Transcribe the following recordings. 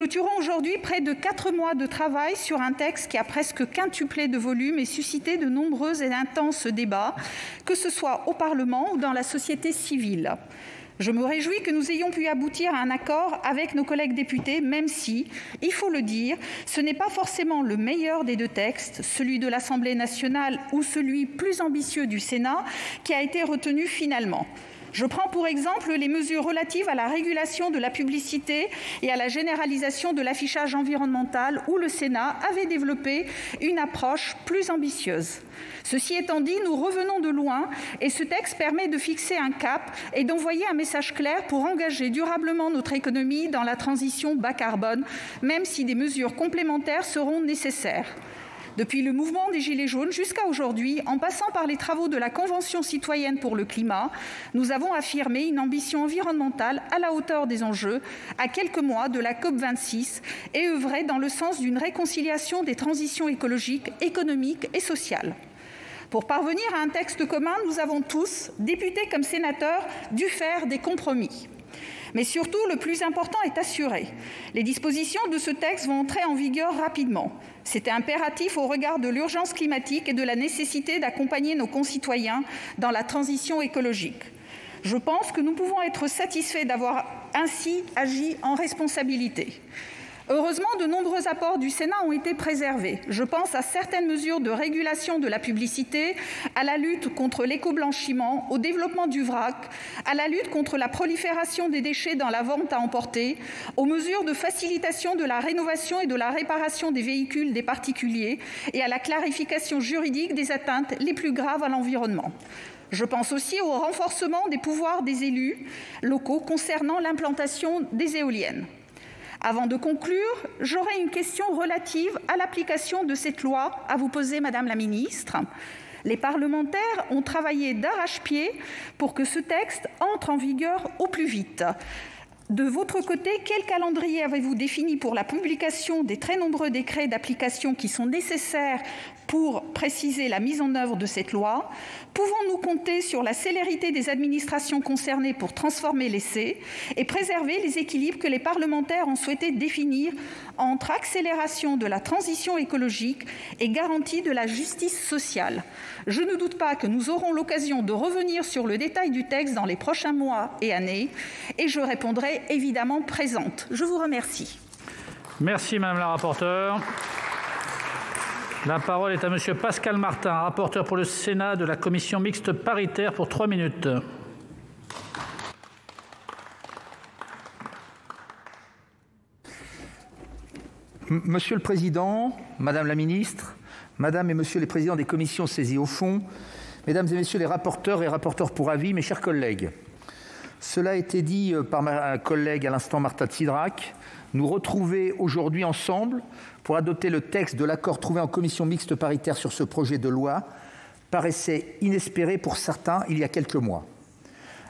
Nous clôturons aujourd'hui près de 4 mois de travail sur un texte qui a presque quintuplé de volume et suscité de nombreux et intenses débats, que ce soit au Parlement ou dans la société civile. Je me réjouis que nous ayons pu aboutir à un accord avec nos collègues députés, même si, il faut le dire, ce n'est pas forcément le meilleur des deux textes, celui de l'Assemblée nationale ou celui plus ambitieux du Sénat, qui a été retenu finalement. Je prends pour exemple les mesures relatives à la régulation de la publicité et à la généralisation de l'affichage environnemental, où le Sénat avait développé une approche plus ambitieuse. Ceci étant dit, nous revenons de loin et ce texte permet de fixer un cap et d'envoyer un message clair pour engager durablement notre économie dans la transition bas carbone, même si des mesures complémentaires seront nécessaires. Depuis le mouvement des Gilets jaunes jusqu'à aujourd'hui, en passant par les travaux de la Convention citoyenne pour le climat, nous avons affirmé une ambition environnementale à la hauteur des enjeux, à quelques mois de la COP26, et œuvré dans le sens d'une réconciliation des transitions écologiques, économiques et sociales. Pour parvenir à un texte commun, nous avons tous, députés comme sénateurs, dû faire des compromis. Mais surtout, le plus important est assuré. Les dispositions de ce texte vont entrer en vigueur rapidement. C'était impératif au regard de l'urgence climatique et de la nécessité d'accompagner nos concitoyens dans la transition écologique. Je pense que nous pouvons être satisfaits d'avoir ainsi agi en responsabilité. Heureusement, de nombreux apports du Sénat ont été préservés. Je pense à certaines mesures de régulation de la publicité, à la lutte contre l'éco-blanchiment, au développement du vrac, à la lutte contre la prolifération des déchets dans la vente à emporter, aux mesures de facilitation de la rénovation et de la réparation des véhicules des particuliers et à la clarification juridique des atteintes les plus graves à l'environnement. Je pense aussi au renforcement des pouvoirs des élus locaux concernant l'implantation des éoliennes. Avant de conclure, j'aurai une question relative à l'application de cette loi à vous poser, Madame la Ministre. Les parlementaires ont travaillé d'arrache-pied pour que ce texte entre en vigueur au plus vite. De votre côté, quel calendrier avez-vous défini pour la publication des très nombreux décrets d'application qui sont nécessaires pour préciser la mise en œuvre de cette loi? Pouvons-nous compter sur la célérité des administrations concernées pour transformer l'essai et préserver les équilibres que les parlementaires ont souhaité définir entre accélération de la transition écologique et garantie de la justice sociale? Je ne doute pas que nous aurons l'occasion de revenir sur le détail du texte dans les prochains mois et années, et je répondrai évidemment présente. Je vous remercie. Merci Madame la rapporteure. La parole est à Monsieur Pascal Martin, rapporteur pour le Sénat de la commission mixte paritaire pour 3 minutes. Monsieur le Président, Madame la Ministre, Madame et Monsieur les Présidents des commissions saisies au fond, Mesdames et Messieurs les rapporteurs et rapporteurs pour avis, mes chers collègues. Cela a été dit par ma collègue à l'instant Marta de Cidrac. Nous retrouver aujourd'hui ensemble pour adopter le texte de l'accord trouvé en commission mixte paritaire sur ce projet de loi paraissait inespéré pour certains il y a quelques mois.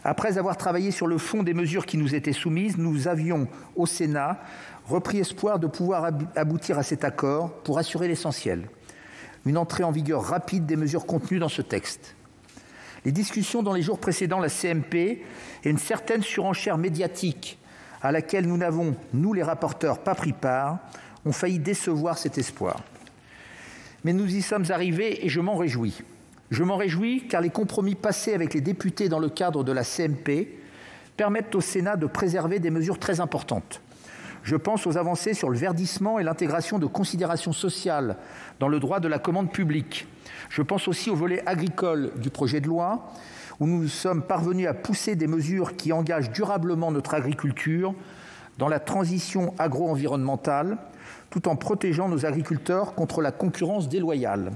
Après avoir travaillé sur le fond des mesures qui nous étaient soumises, nous avions, au Sénat, repris espoir de pouvoir aboutir à cet accord pour assurer l'essentiel, une entrée en vigueur rapide des mesures contenues dans ce texte. Les discussions dans les jours précédant la CMP et une certaine surenchère médiatique à laquelle nous n'avons, nous les rapporteurs, pas pris part, ont failli décevoir cet espoir. Mais nous y sommes arrivés et je m'en réjouis. Je m'en réjouis car les compromis passés avec les députés dans le cadre de la CMP permettent au Sénat de préserver des mesures très importantes. Je pense aux avancées sur le verdissement et l'intégration de considérations sociales dans le droit de la commande publique. Je pense aussi au volet agricole du projet de loi, où nous sommes parvenus à pousser des mesures qui engagent durablement notre agriculture dans la transition agro-environnementale, tout en protégeant nos agriculteurs contre la concurrence déloyale.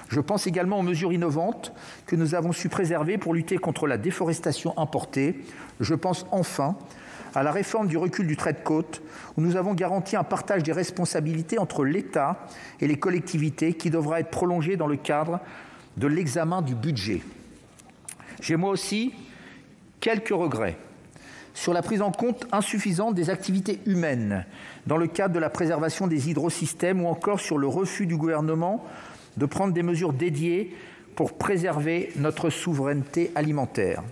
Je pense également aux mesures innovantes que nous avons su préserver pour lutter contre la déforestation importée. Je pense enfin à la réforme du recul du trait de côte, où nous avons garanti un partage des responsabilités entre l'État et les collectivités qui devra être prolongé dans le cadre de l'examen du budget. J'ai moi aussi quelques regrets sur la prise en compte insuffisante des activités humaines dans le cadre de la préservation des hydrosystèmes ou encore sur le refus du gouvernement de prendre des mesures dédiées pour préserver notre souveraineté alimentaire.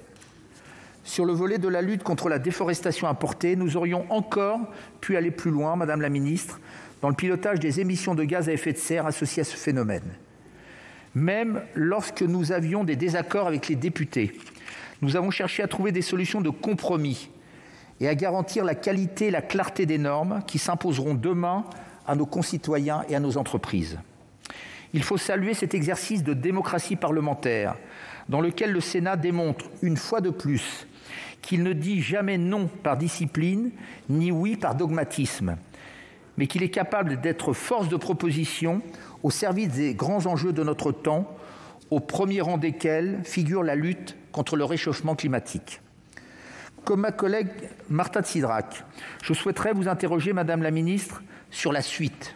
Sur le volet de la lutte contre la déforestation importée, nous aurions encore pu aller plus loin, Madame la Ministre, dans le pilotage des émissions de gaz à effet de serre associées à ce phénomène. Même lorsque nous avions des désaccords avec les députés, nous avons cherché à trouver des solutions de compromis et à garantir la qualité et la clarté des normes qui s'imposeront demain à nos concitoyens et à nos entreprises. Il faut saluer cet exercice de démocratie parlementaire dans lequel le Sénat démontre une fois de plus qu'il ne dit jamais non par discipline ni oui par dogmatisme, mais qu'il est capable d'être force de proposition au service des grands enjeux de notre temps, au premier rang desquels figure la lutte contre le réchauffement climatique. Comme ma collègue Marta de Cidrac, je souhaiterais vous interroger, Madame la Ministre, sur la suite.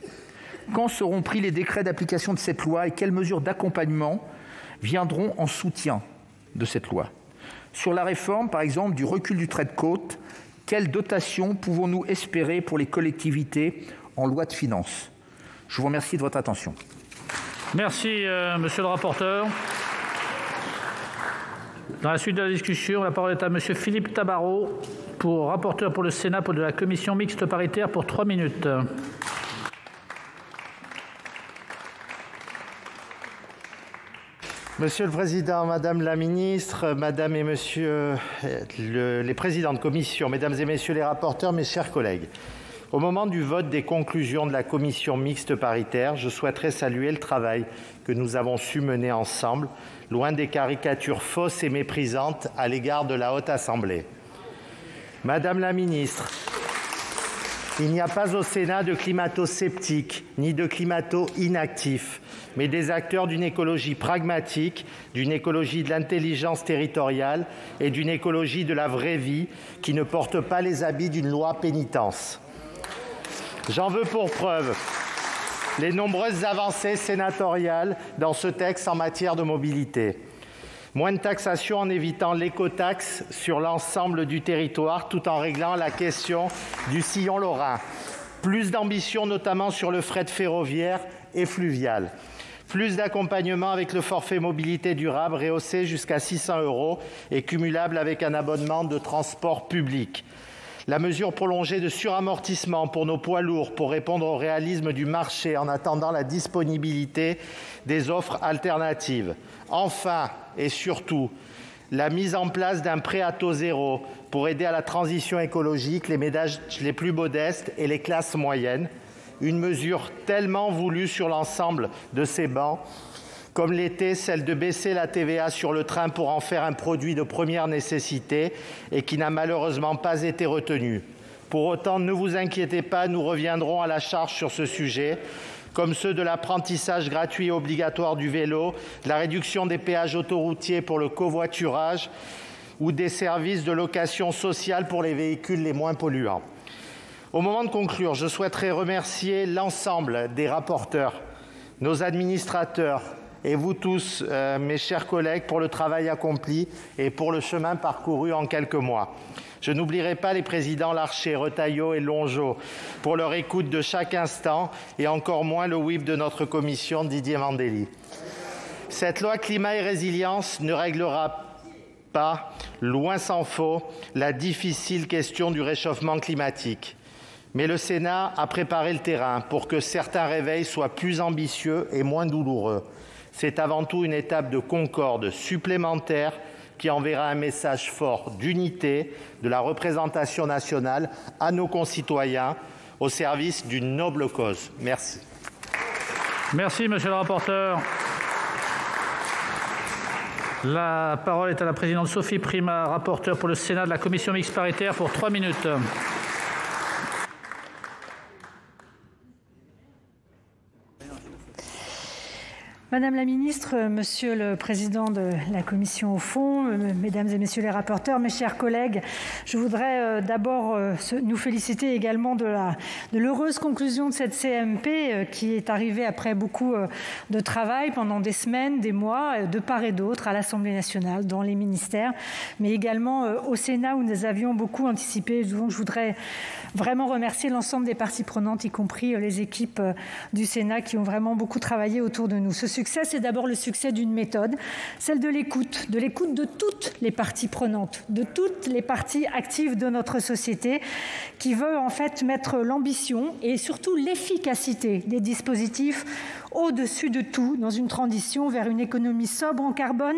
Quand seront pris les décrets d'application de cette loi et quelles mesures d'accompagnement viendront en soutien de cette loi? Sur la réforme, par exemple, du recul du trait de côte, quelle dotation pouvons-nous espérer pour les collectivités en loi de finances? Je vous remercie de votre attention. Merci, monsieur le rapporteur. Dans la suite de la discussion, la parole est à monsieur Philippe Tabarot, rapporteur pour le Sénat de la commission mixte paritaire pour 3 minutes. Monsieur le Président, Madame la Ministre, Madame et Monsieur les présidents de commission, Mesdames et Messieurs les rapporteurs, mes chers collègues, au moment du vote des conclusions de la commission mixte paritaire, je souhaiterais saluer le travail que nous avons su mener ensemble, loin des caricatures fausses et méprisantes à l'égard de la Haute Assemblée. Madame la Ministre, il n'y a pas au Sénat de climato-sceptiques ni de climato-inactifs, mais des acteurs d'une écologie pragmatique, d'une écologie de l'intelligence territoriale et d'une écologie de la vraie vie qui ne portent pas les habits d'une loi pénitence. J'en veux pour preuve les nombreuses avancées sénatoriales dans ce texte en matière de mobilité. Moins de taxation en évitant l'écotaxe sur l'ensemble du territoire tout en réglant la question du sillon lorrain. Plus d'ambition notamment sur le fret ferroviaire et fluvial. Plus d'accompagnement avec le forfait mobilité durable rehaussé jusqu'à 600 € et cumulable avec un abonnement de transport public. La mesure prolongée de suramortissement pour nos poids lourds pour répondre au réalisme du marché en attendant la disponibilité des offres alternatives. Enfin et surtout, la mise en place d'un prêt à taux zéro pour aider à la transition écologique les ménages les plus modestes et les classes moyennes. Une mesure tellement voulue sur l'ensemble de ces bancs, comme l'était celle de baisser la TVA sur le train pour en faire un produit de première nécessité et qui n'a malheureusement pas été retenue. Pour autant, ne vous inquiétez pas, nous reviendrons à la charge sur ce sujet, comme ceux de l'apprentissage gratuit et obligatoire du vélo, de la réduction des péages autoroutiers pour le covoiturage ou des services de location sociale pour les véhicules les moins polluants. Au moment de conclure, je souhaiterais remercier l'ensemble des rapporteurs, nos administrateurs, et vous tous, mes chers collègues, pour le travail accompli et pour le chemin parcouru en quelques mois. Je n'oublierai pas les présidents Larcher, Retailleau et Longeau pour leur écoute de chaque instant et encore moins le whip de notre commission, Didier Mandelli. Cette loi climat et résilience ne réglera pas, loin s'en faut, la difficile question du réchauffement climatique. Mais le Sénat a préparé le terrain pour que certains réveils soient plus ambitieux et moins douloureux. C'est avant tout une étape de concorde supplémentaire qui enverra un message fort d'unité de la représentation nationale à nos concitoyens au service d'une noble cause. Merci. Merci, monsieur le rapporteur. La parole est à la présidente Sophie Primas, rapporteure pour le Sénat de la commission mixte paritaire pour 3 minutes. Madame la Ministre, Monsieur le Président de la Commission au fond, Mesdames et Messieurs les rapporteurs, mes chers collègues, je voudrais d'abord nous féliciter également de l'heureuse conclusion de cette CMP qui est arrivée après beaucoup de travail pendant des semaines, des mois, de part et d'autre, à l'Assemblée nationale, dans les ministères, mais également au Sénat où nous avions beaucoup anticipé. Donc je voudrais vraiment remercier l'ensemble des parties prenantes, y compris les équipes du Sénat qui ont vraiment beaucoup travaillé autour de nous. Ce succès succès, c'est d'abord le succès d'une méthode, celle de l'écoute de toutes les parties prenantes, de toutes les parties actives de notre société, qui veut en fait mettre l'ambition et surtout l'efficacité des dispositifs au-dessus de tout dans une transition vers une économie sobre en carbone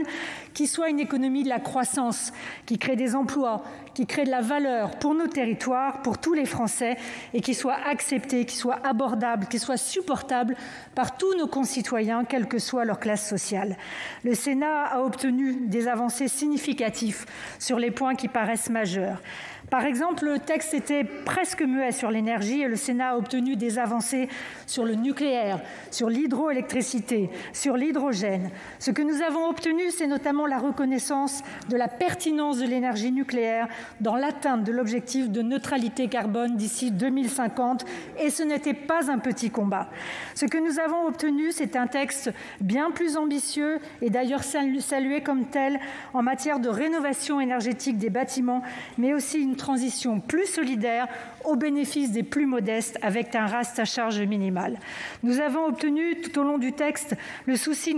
qui soit une économie de la croissance, qui crée des emplois, qui crée de la valeur pour nos territoires, pour tous les Français et qui soit acceptée, qui soit abordable, qui soit supportable par tous nos concitoyens, quelle que soit leur classe sociale. Le Sénat a obtenu des avancées significatives sur les points qui paraissent majeurs. Par exemple, le texte était presque muet sur l'énergie et le Sénat a obtenu des avancées sur le nucléaire, sur l'hydroélectricité, sur l'hydrogène. Ce que nous avons obtenu, c'est notamment la reconnaissance de la pertinence de l'énergie nucléaire dans l'atteinte de l'objectif de neutralité carbone d'ici 2050 et ce n'était pas un petit combat. Ce que nous avons obtenu, c'est un texte bien plus ambitieux et d'ailleurs salué comme tel en matière de rénovation énergétique des bâtiments, mais aussi une transition plus solidaire au bénéfice des plus modestes avec un reste à charge minimale. Nous avons eu tout au long du texte le souci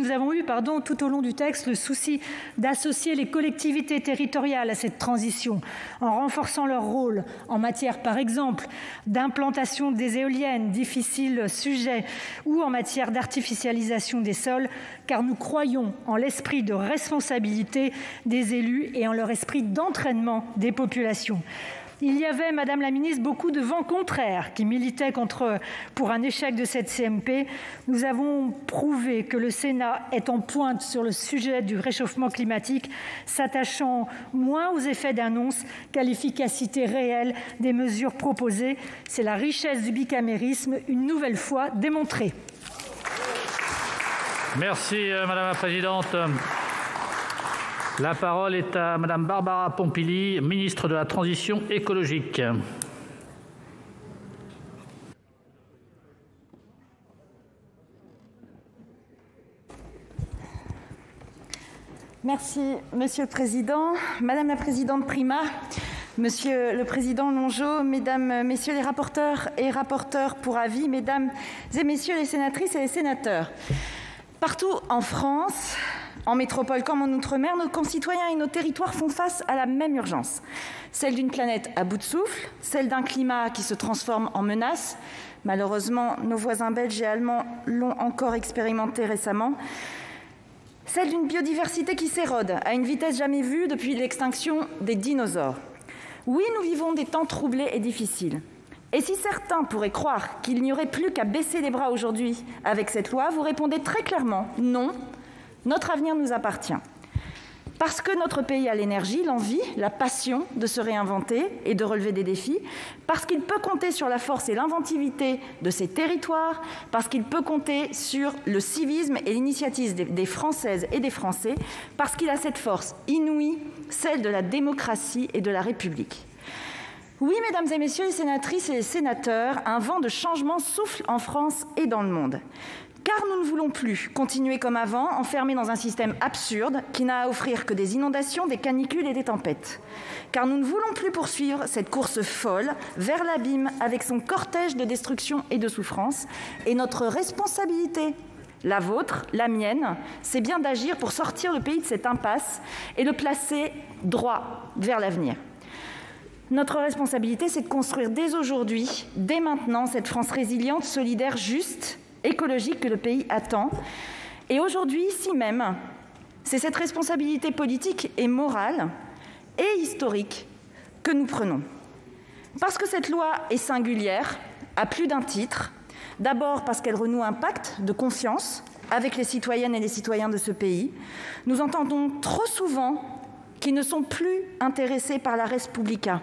d'associer les collectivités territoriales à cette transition en renforçant leur rôle en matière, par exemple, d'implantation des éoliennes, difficile sujet, ou en matière d'artificialisation des sols, car nous croyons en l'esprit de responsabilité des élus et en leur esprit d'entraînement des populations. Il y avait, Madame la Ministre, beaucoup de vents contraires qui militaient pour un échec de cette CMP. Nous avons prouvé que le Sénat est en pointe sur le sujet du réchauffement climatique, s'attachant moins aux effets d'annonce qu'à l'efficacité réelle des mesures proposées. C'est la richesse du bicamérisme, une nouvelle fois démontrée. Merci, Madame la Présidente. La parole est à Madame Barbara Pompili, ministre de la Transition écologique. Merci, Monsieur le Président. Madame la Présidente Prima, Monsieur le Président Longeot, Mesdames, Messieurs les rapporteurs et rapporteurs pour avis, Mesdames et Messieurs les sénatrices et les sénateurs. Partout en France, en métropole comme en outre-mer, nos concitoyens et nos territoires font face à la même urgence. Celle d'une planète à bout de souffle, celle d'un climat qui se transforme en menace. Malheureusement, nos voisins belges et allemands l'ont encore expérimenté récemment. Celle d'une biodiversité qui s'érode à une vitesse jamais vue depuis l'extinction des dinosaures. Oui, nous vivons des temps troublés et difficiles. Et si certains pourraient croire qu'il n'y aurait plus qu'à baisser les bras aujourd'hui avec cette loi, vous répondez très clairement « non ». Notre avenir nous appartient. Parce que notre pays a l'énergie, l'envie, la passion de se réinventer et de relever des défis, parce qu'il peut compter sur la force et l'inventivité de ses territoires, parce qu'il peut compter sur le civisme et l'initiative des Françaises et des Français, parce qu'il a cette force inouïe, celle de la démocratie et de la République. Oui, mesdames et messieurs les sénatrices et les sénateurs, un vent de changement souffle en France et dans le monde. Car nous ne voulons plus continuer comme avant, enfermés dans un système absurde qui n'a à offrir que des inondations, des canicules et des tempêtes. Car nous ne voulons plus poursuivre cette course folle vers l'abîme avec son cortège de destruction et de souffrance. Et notre responsabilité, la vôtre, la mienne, c'est bien d'agir pour sortir le pays de cette impasse et le placer droit vers l'avenir. Notre responsabilité, c'est de construire dès aujourd'hui, dès maintenant, cette France résiliente, solidaire, juste, écologique que le pays attend. Et aujourd'hui, ici même, c'est cette responsabilité politique et morale et historique que nous prenons. Parce que cette loi est singulière, à plus d'un titre. D'abord parce qu'elle renoue un pacte de confiance avec les citoyennes et les citoyens de ce pays. Nous entendons trop souvent qu'ils ne sont plus intéressés par la res publica,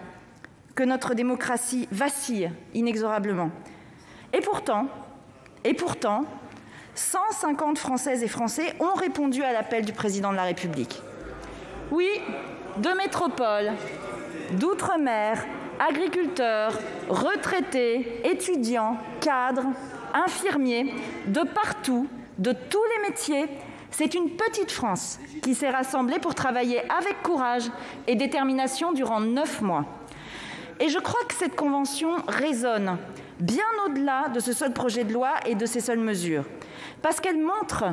que notre démocratie vacille inexorablement. Et pourtant, 150 Françaises et Français ont répondu à l'appel du Président de la République. Oui, de métropole, d'outre-mer, agriculteurs, retraités, étudiants, cadres, infirmiers, de partout, de tous les métiers, c'est une petite France qui s'est rassemblée pour travailler avec courage et détermination durant 9 mois. Et je crois que cette convention résonne bien au-delà de ce seul projet de loi et de ces seules mesures, parce qu'elle montre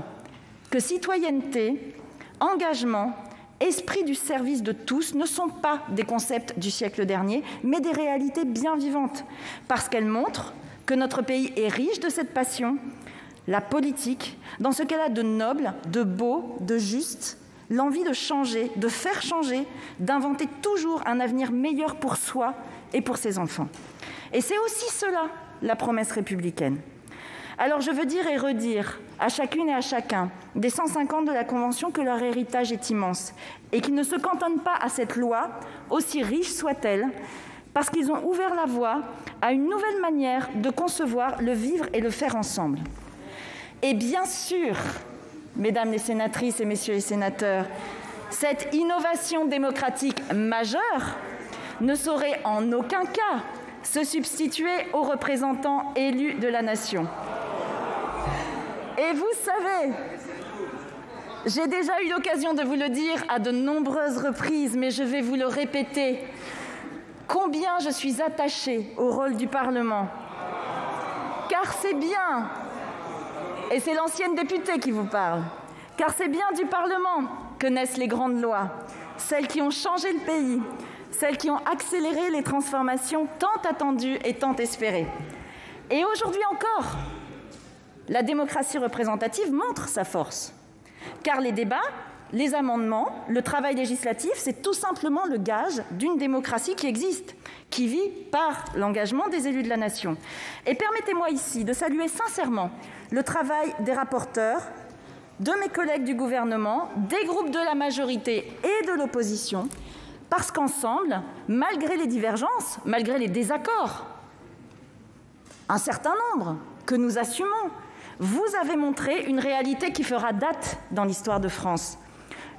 que citoyenneté, engagement, esprit du service de tous ne sont pas des concepts du siècle dernier, mais des réalités bien vivantes, parce qu'elles montrent que notre pays est riche de cette passion, la politique, dans ce qu'elle a de noble, de beau, de juste, l'envie de changer, de faire changer, d'inventer toujours un avenir meilleur pour soi et pour ses enfants. Et c'est aussi cela, la promesse républicaine. Alors je veux dire et redire à chacune et à chacun des 150 de la Convention que leur héritage est immense et qu'ils ne se cantonnent pas à cette loi, aussi riche soit-elle, parce qu'ils ont ouvert la voie à une nouvelle manière de concevoir le vivre et le faire ensemble. Et bien sûr, mesdames les sénatrices et messieurs les sénateurs, cette innovation démocratique majeure ne saurait en aucun cas se substituer aux représentants élus de la nation. Et vous savez, j'ai déjà eu l'occasion de vous le dire à de nombreuses reprises, mais je vais vous le répéter, combien je suis attachée au rôle du Parlement. Car c'est bien, et c'est l'ancienne députée qui vous parle, car c'est bien du Parlement que naissent les grandes lois, celles qui ont changé le pays, celles qui ont accéléré les transformations tant attendues et tant espérées. Et aujourd'hui encore, la démocratie représentative montre sa force, car les débats, les amendements, le travail législatif, c'est tout simplement le gage d'une démocratie qui existe, qui vit par l'engagement des élus de la nation. Et permettez-moi ici de saluer sincèrement le travail des rapporteurs, de mes collègues du gouvernement, des groupes de la majorité et de l'opposition, parce qu'ensemble, malgré les divergences, malgré les désaccords, un certain nombre que nous assumons, vous avez montré une réalité qui fera date dans l'histoire de France.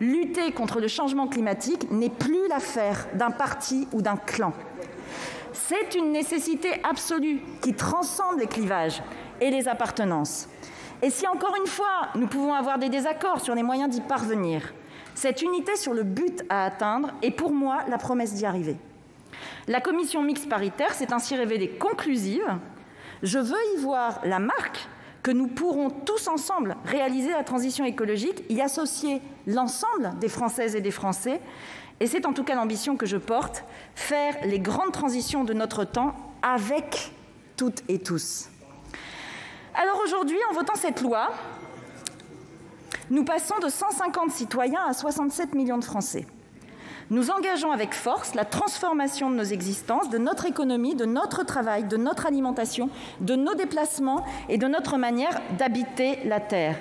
Lutter contre le changement climatique n'est plus l'affaire d'un parti ou d'un clan. C'est une nécessité absolue qui transcende les clivages et les appartenances. Et si encore une fois, nous pouvons avoir des désaccords sur les moyens d'y parvenir, cette unité sur le but à atteindre est pour moi la promesse d'y arriver. La commission mixte paritaire s'est ainsi révélée conclusive. Je veux y voir la marque que nous pourrons tous ensemble réaliser la transition écologique, y associer l'ensemble des Françaises et des Français. Et c'est en tout cas l'ambition que je porte, faire les grandes transitions de notre temps avec toutes et tous. Alors aujourd'hui, en votant cette loi, nous passons de 150 citoyens à 67 millions de Français. Nous engageons avec force la transformation de nos existences, de notre économie, de notre travail, de notre alimentation, de nos déplacements et de notre manière d'habiter la Terre.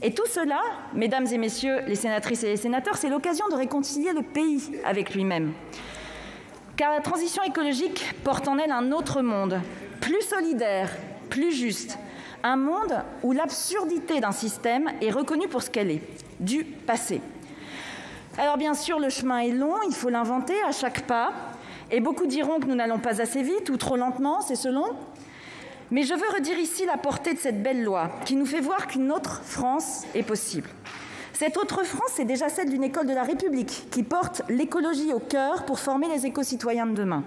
Et tout cela, mesdames et messieurs les sénatrices et les sénateurs, c'est l'occasion de réconcilier le pays avec lui-même. Car la transition écologique porte en elle un autre monde, plus solidaire, plus juste. Un monde où l'absurdité d'un système est reconnue pour ce qu'elle est, du passé. Alors bien sûr, le chemin est long, il faut l'inventer à chaque pas. Et beaucoup diront que nous n'allons pas assez vite ou trop lentement, c'est selon. Mais je veux redire ici la portée de cette belle loi qui nous fait voir qu'une autre France est possible. Cette autre France, c'est déjà celle d'une école de la République qui porte l'écologie au cœur pour former les éco-citoyens de demain.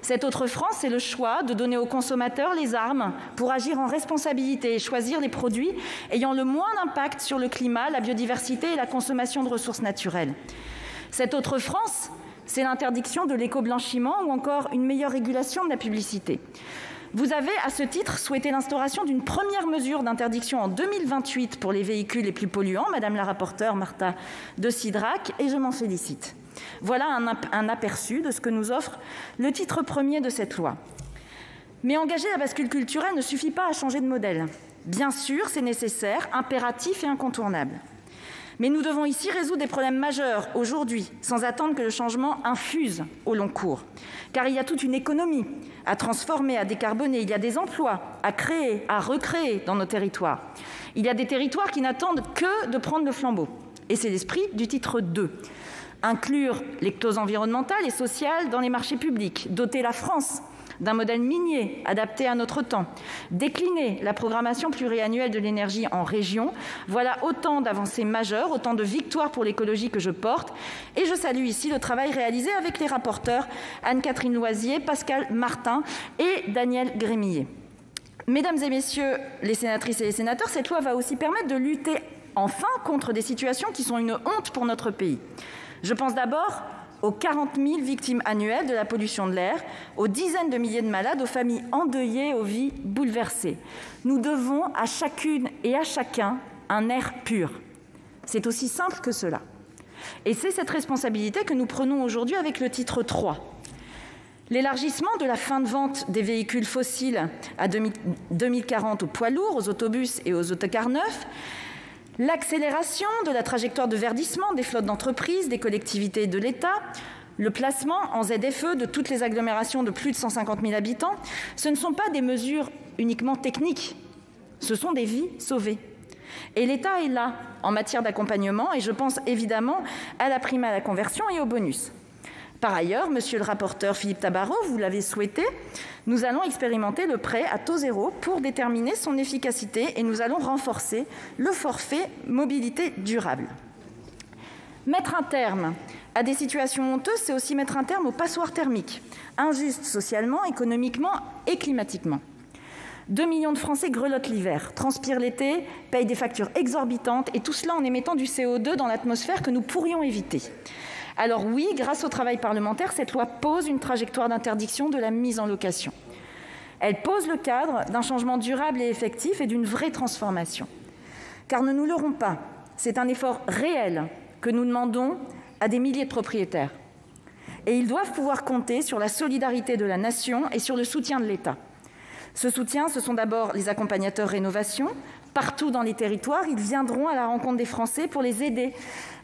Cette autre France, c'est le choix de donner aux consommateurs les armes pour agir en responsabilité et choisir les produits ayant le moins d'impact sur le climat, la biodiversité et la consommation de ressources naturelles. Cette autre France, c'est l'interdiction de l'éco-blanchiment ou encore une meilleure régulation de la publicité. Vous avez, à ce titre, souhaité l'instauration d'une première mesure d'interdiction en 2028 pour les véhicules les plus polluants, Madame la rapporteure Marta de Cidrac, et je m'en félicite. Voilà un aperçu de ce que nous offre le titre premier de cette loi. Mais engager la bascule culturelle ne suffit pas à changer de modèle. Bien sûr, c'est nécessaire, impératif et incontournable. Mais nous devons ici résoudre des problèmes majeurs aujourd'hui, sans attendre que le changement infuse au long cours. Car il y a toute une économie à transformer, à décarboner. Il y a des emplois à créer, à recréer dans nos territoires. Il y a des territoires qui n'attendent que de prendre le flambeau. Et c'est l'esprit du titre 2. Inclure les clauses environnementales et sociales dans les marchés publics, doter la France d'un modèle minier adapté à notre temps, décliner la programmation pluriannuelle de l'énergie en région. Voilà autant d'avancées majeures, autant de victoires pour l'écologie que je porte. Et je salue ici le travail réalisé avec les rapporteurs Anne-Catherine Loisier, Pascal Martin et Daniel Grémillet. Mesdames et messieurs les sénatrices et les sénateurs, cette loi va aussi permettre de lutter enfin contre des situations qui sont une honte pour notre pays. Je pense d'abord aux 40 000 victimes annuelles de la pollution de l'air, aux dizaines de milliers de malades, aux familles endeuillées, aux vies bouleversées. Nous devons à chacune et à chacun un air pur. C'est aussi simple que cela. Et c'est cette responsabilité que nous prenons aujourd'hui avec le titre 3. L'élargissement de la fin de vente des véhicules fossiles à 2040 aux poids lourds, aux autobus et aux autocars neufs, l'accélération de la trajectoire de verdissement des flottes d'entreprises, des collectivités et de l'État, le placement en ZFE de toutes les agglomérations de plus de 150 000 habitants, ce ne sont pas des mesures uniquement techniques, ce sont des vies sauvées. Et l'État est là en matière d'accompagnement, et je pense évidemment à la prime à la conversion et au bonus. Par ailleurs, monsieur le rapporteur Philippe Tabarot, vous l'avez souhaité, nous allons expérimenter le prêt à taux zéro pour déterminer son efficacité et nous allons renforcer le forfait mobilité durable. Mettre un terme à des situations honteuses, c'est aussi mettre un terme aux passoires thermiques, injustes socialement, économiquement et climatiquement. 2 millions de Français grelottent l'hiver, transpirent l'été, payent des factures exorbitantes, et tout cela en émettant du CO2 dans l'atmosphère que nous pourrions éviter. Alors oui, grâce au travail parlementaire, cette loi pose une trajectoire d'interdiction de la mise en location. Elle pose le cadre d'un changement durable et effectif et d'une vraie transformation. Car ne nous leurrons pas, c'est un effort réel que nous demandons à des milliers de propriétaires. Et ils doivent pouvoir compter sur la solidarité de la nation et sur le soutien de l'État. Ce soutien, ce sont d'abord les accompagnateurs rénovation. Partout dans les territoires, ils viendront à la rencontre des Français pour les aider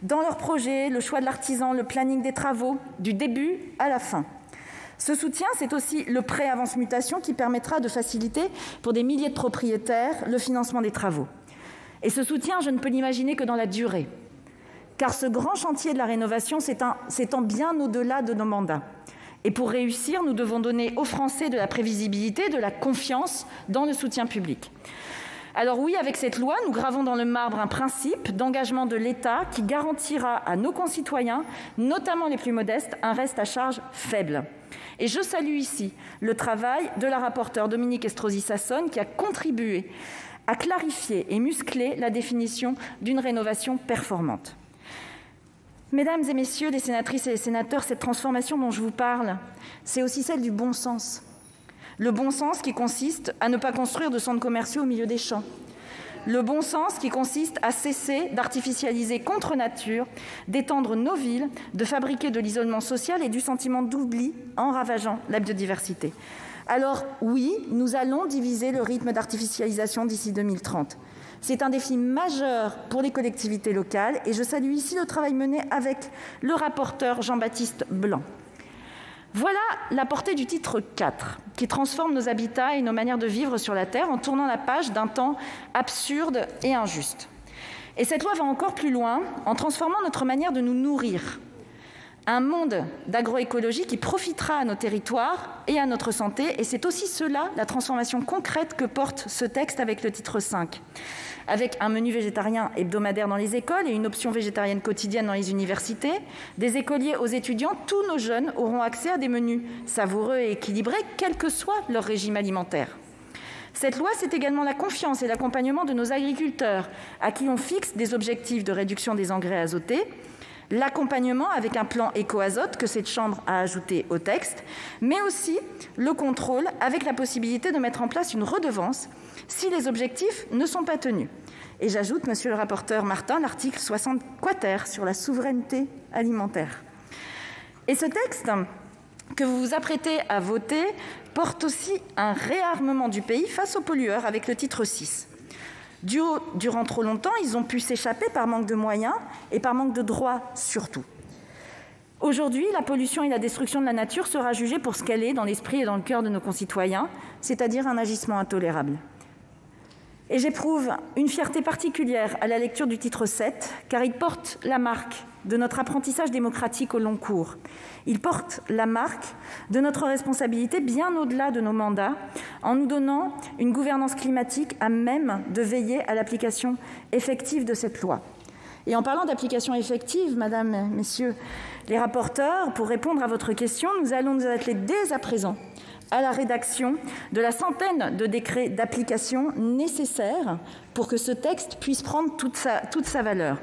dans leurs projets, le choix de l'artisan, le planning des travaux, du début à la fin. Ce soutien, c'est aussi le prêt avance mutation qui permettra de faciliter pour des milliers de propriétaires le financement des travaux. Et ce soutien, je ne peux l'imaginer que dans la durée, car ce grand chantier de la rénovation s'étend bien au-delà de nos mandats. Et pour réussir, nous devons donner aux Français de la prévisibilité, de la confiance dans le soutien public. Alors oui, avec cette loi, nous gravons dans le marbre un principe d'engagement de l'État qui garantira à nos concitoyens, notamment les plus modestes, un reste à charge faible. Et je salue ici le travail de la rapporteure Dominique Estrosi Sassone qui a contribué à clarifier et muscler la définition d'une rénovation performante. Mesdames et messieurs les sénatrices et les sénateurs, cette transformation dont je vous parle, c'est aussi celle du bon sens. Le bon sens qui consiste à ne pas construire de centres commerciaux au milieu des champs. Le bon sens qui consiste à cesser d'artificialiser contre nature, d'étendre nos villes, de fabriquer de l'isolement social et du sentiment d'oubli en ravageant la biodiversité. Alors oui, nous allons diviser le rythme d'artificialisation d'ici 2030. C'est un défi majeur pour les collectivités locales et je salue ici le travail mené avec le rapporteur Jean-Baptiste Blanc. Voilà la portée du titre 4, qui transforme nos habitats et nos manières de vivre sur la Terre en tournant la page d'un temps absurde et injuste. Et cette loi va encore plus loin en transformant notre manière de nous nourrir. Un monde d'agroécologie qui profitera à nos territoires et à notre santé, et c'est aussi cela, la transformation concrète que porte ce texte avec le titre 5. Avec un menu végétarien hebdomadaire dans les écoles et une option végétarienne quotidienne dans les universités, des écoliers aux étudiants, tous nos jeunes auront accès à des menus savoureux et équilibrés, quel que soit leur régime alimentaire. Cette loi, c'est également la confiance et l'accompagnement de nos agriculteurs, à qui on fixe des objectifs de réduction des engrais azotés, l'accompagnement avec un plan éco-azote que cette Chambre a ajouté au texte, mais aussi le contrôle avec la possibilité de mettre en place une redevance si les objectifs ne sont pas tenus. Et j'ajoute, monsieur le rapporteur Martin, l'article 60 quater sur la souveraineté alimentaire. Et ce texte que vous vous apprêtez à voter porte aussi un réarmement du pays face aux pollueurs avec le titre 6. Durant trop longtemps, ils ont pu s'échapper par manque de moyens et par manque de droits surtout. Aujourd'hui, la pollution et la destruction de la nature sera jugée pour ce qu'elle est dans l'esprit et dans le cœur de nos concitoyens, c'est-à-dire un agissement intolérable. Et j'éprouve une fierté particulière à la lecture du titre 7, car il porte la marque de notre apprentissage démocratique au long cours. Il porte la marque de notre responsabilité bien au-delà de nos mandats, en nous donnant une gouvernance climatique à même de veiller à l'application effective de cette loi. Et en parlant d'application effective, mesdames, messieurs les rapporteurs, pour répondre à votre question, nous allons nous atteler dès à présent à la rédaction de la centaine de décrets d'application nécessaires pour que ce texte puisse prendre toute sa valeur.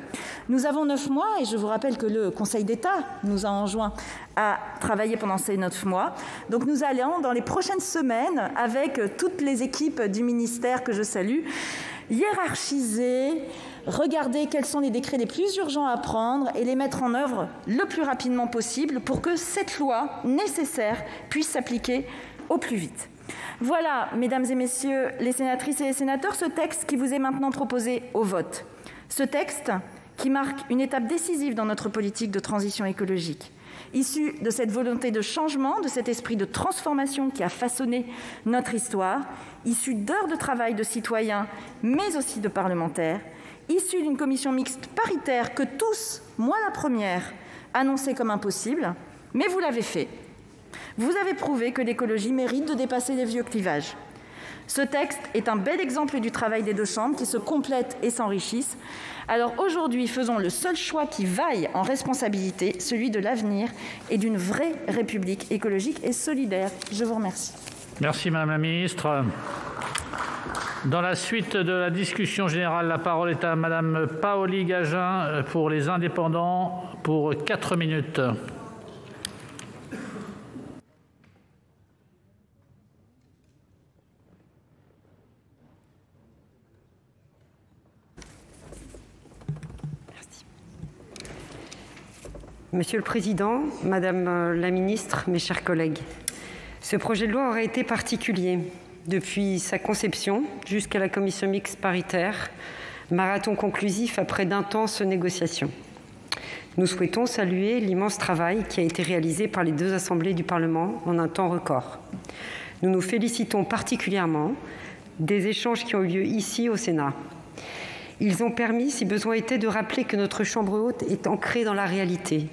Nous avons 9 mois, et je vous rappelle que le Conseil d'État nous a enjoint à travailler pendant ces 9 mois. Donc nous allons, dans les prochaines semaines, avec toutes les équipes du ministère que je salue, hiérarchiser, regarder quels sont les décrets les plus urgents à prendre et les mettre en œuvre le plus rapidement possible pour que cette loi nécessaire puisse s'appliquer au plus vite. Voilà, mesdames et messieurs les sénatrices et les sénateurs, ce texte qui vous est maintenant proposé au vote. Ce texte qui marque une étape décisive dans notre politique de transition écologique. Issu de cette volonté de changement, de cet esprit de transformation qui a façonné notre histoire, issu d'heures de travail de citoyens, mais aussi de parlementaires, issu d'une commission mixte paritaire que tous, moi la première, annonçaient comme impossible, mais vous l'avez fait. Vous avez prouvé que l'écologie mérite de dépasser les vieux clivages. Ce texte est un bel exemple du travail des deux chambres qui se complètent et s'enrichissent. Alors aujourd'hui, faisons le seul choix qui vaille en responsabilité, celui de l'avenir et d'une vraie République écologique et solidaire. Je vous remercie. Merci Madame la Ministre. Dans la suite de la discussion générale, la parole est à Madame Paoli-Gagin pour les Indépendants pour 4 minutes. Monsieur le Président, Madame la Ministre, mes chers collègues, ce projet de loi aurait été particulier. Depuis sa conception jusqu'à la commission mixte paritaire, marathon conclusif après d'intenses négociations. Nous souhaitons saluer l'immense travail qui a été réalisé par les deux assemblées du Parlement en un temps record. Nous nous félicitons particulièrement des échanges qui ont eu lieu ici au Sénat. Ils ont permis, si besoin était, de rappeler que notre Chambre haute est ancrée dans la réalité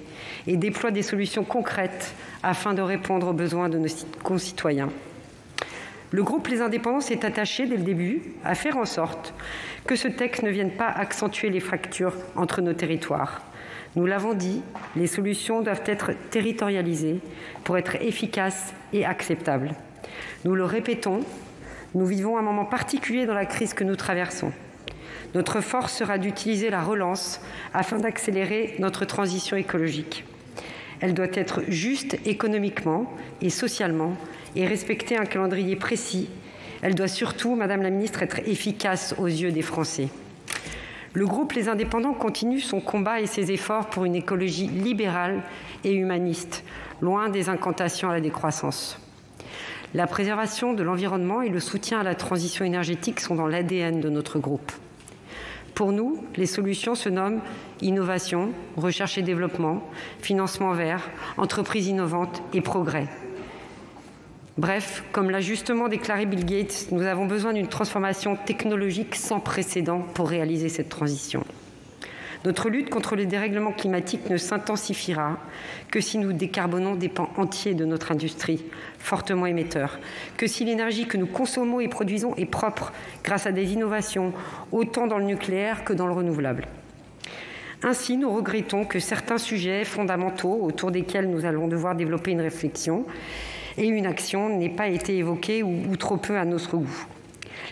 et déploie des solutions concrètes afin de répondre aux besoins de nos concitoyens. Le groupe Les Indépendants s'est attaché dès le début à faire en sorte que ce texte ne vienne pas accentuer les fractures entre nos territoires. Nous l'avons dit, les solutions doivent être territorialisées pour être efficaces et acceptables. Nous le répétons, nous vivons un moment particulier dans la crise que nous traversons. Notre force sera d'utiliser la relance afin d'accélérer notre transition écologique. Elle doit être juste économiquement et socialement et respecter un calendrier précis. Elle doit surtout, Madame la Ministre, être efficace aux yeux des Français. Le groupe Les Indépendants continue son combat et ses efforts pour une écologie libérale et humaniste, loin des incantations à la décroissance. La préservation de l'environnement et le soutien à la transition énergétique sont dans l'ADN de notre groupe. Pour nous, les solutions se nomment innovation, recherche et développement, financement vert, entreprises innovantes et progrès. Bref, comme l'a justement déclaré Bill Gates, nous avons besoin d'une transformation technologique sans précédent pour réaliser cette transition. Notre lutte contre le dérèglement climatique ne s'intensifiera que si nous décarbonons des pans entiers de notre industrie, fortement émetteurs, que si l'énergie que nous consommons et produisons est propre grâce à des innovations, autant dans le nucléaire que dans le renouvelable. Ainsi, nous regrettons que certains sujets fondamentaux autour desquels nous allons devoir développer une réflexion et une action n'aient pas été évoqués ou trop peu à notre goût.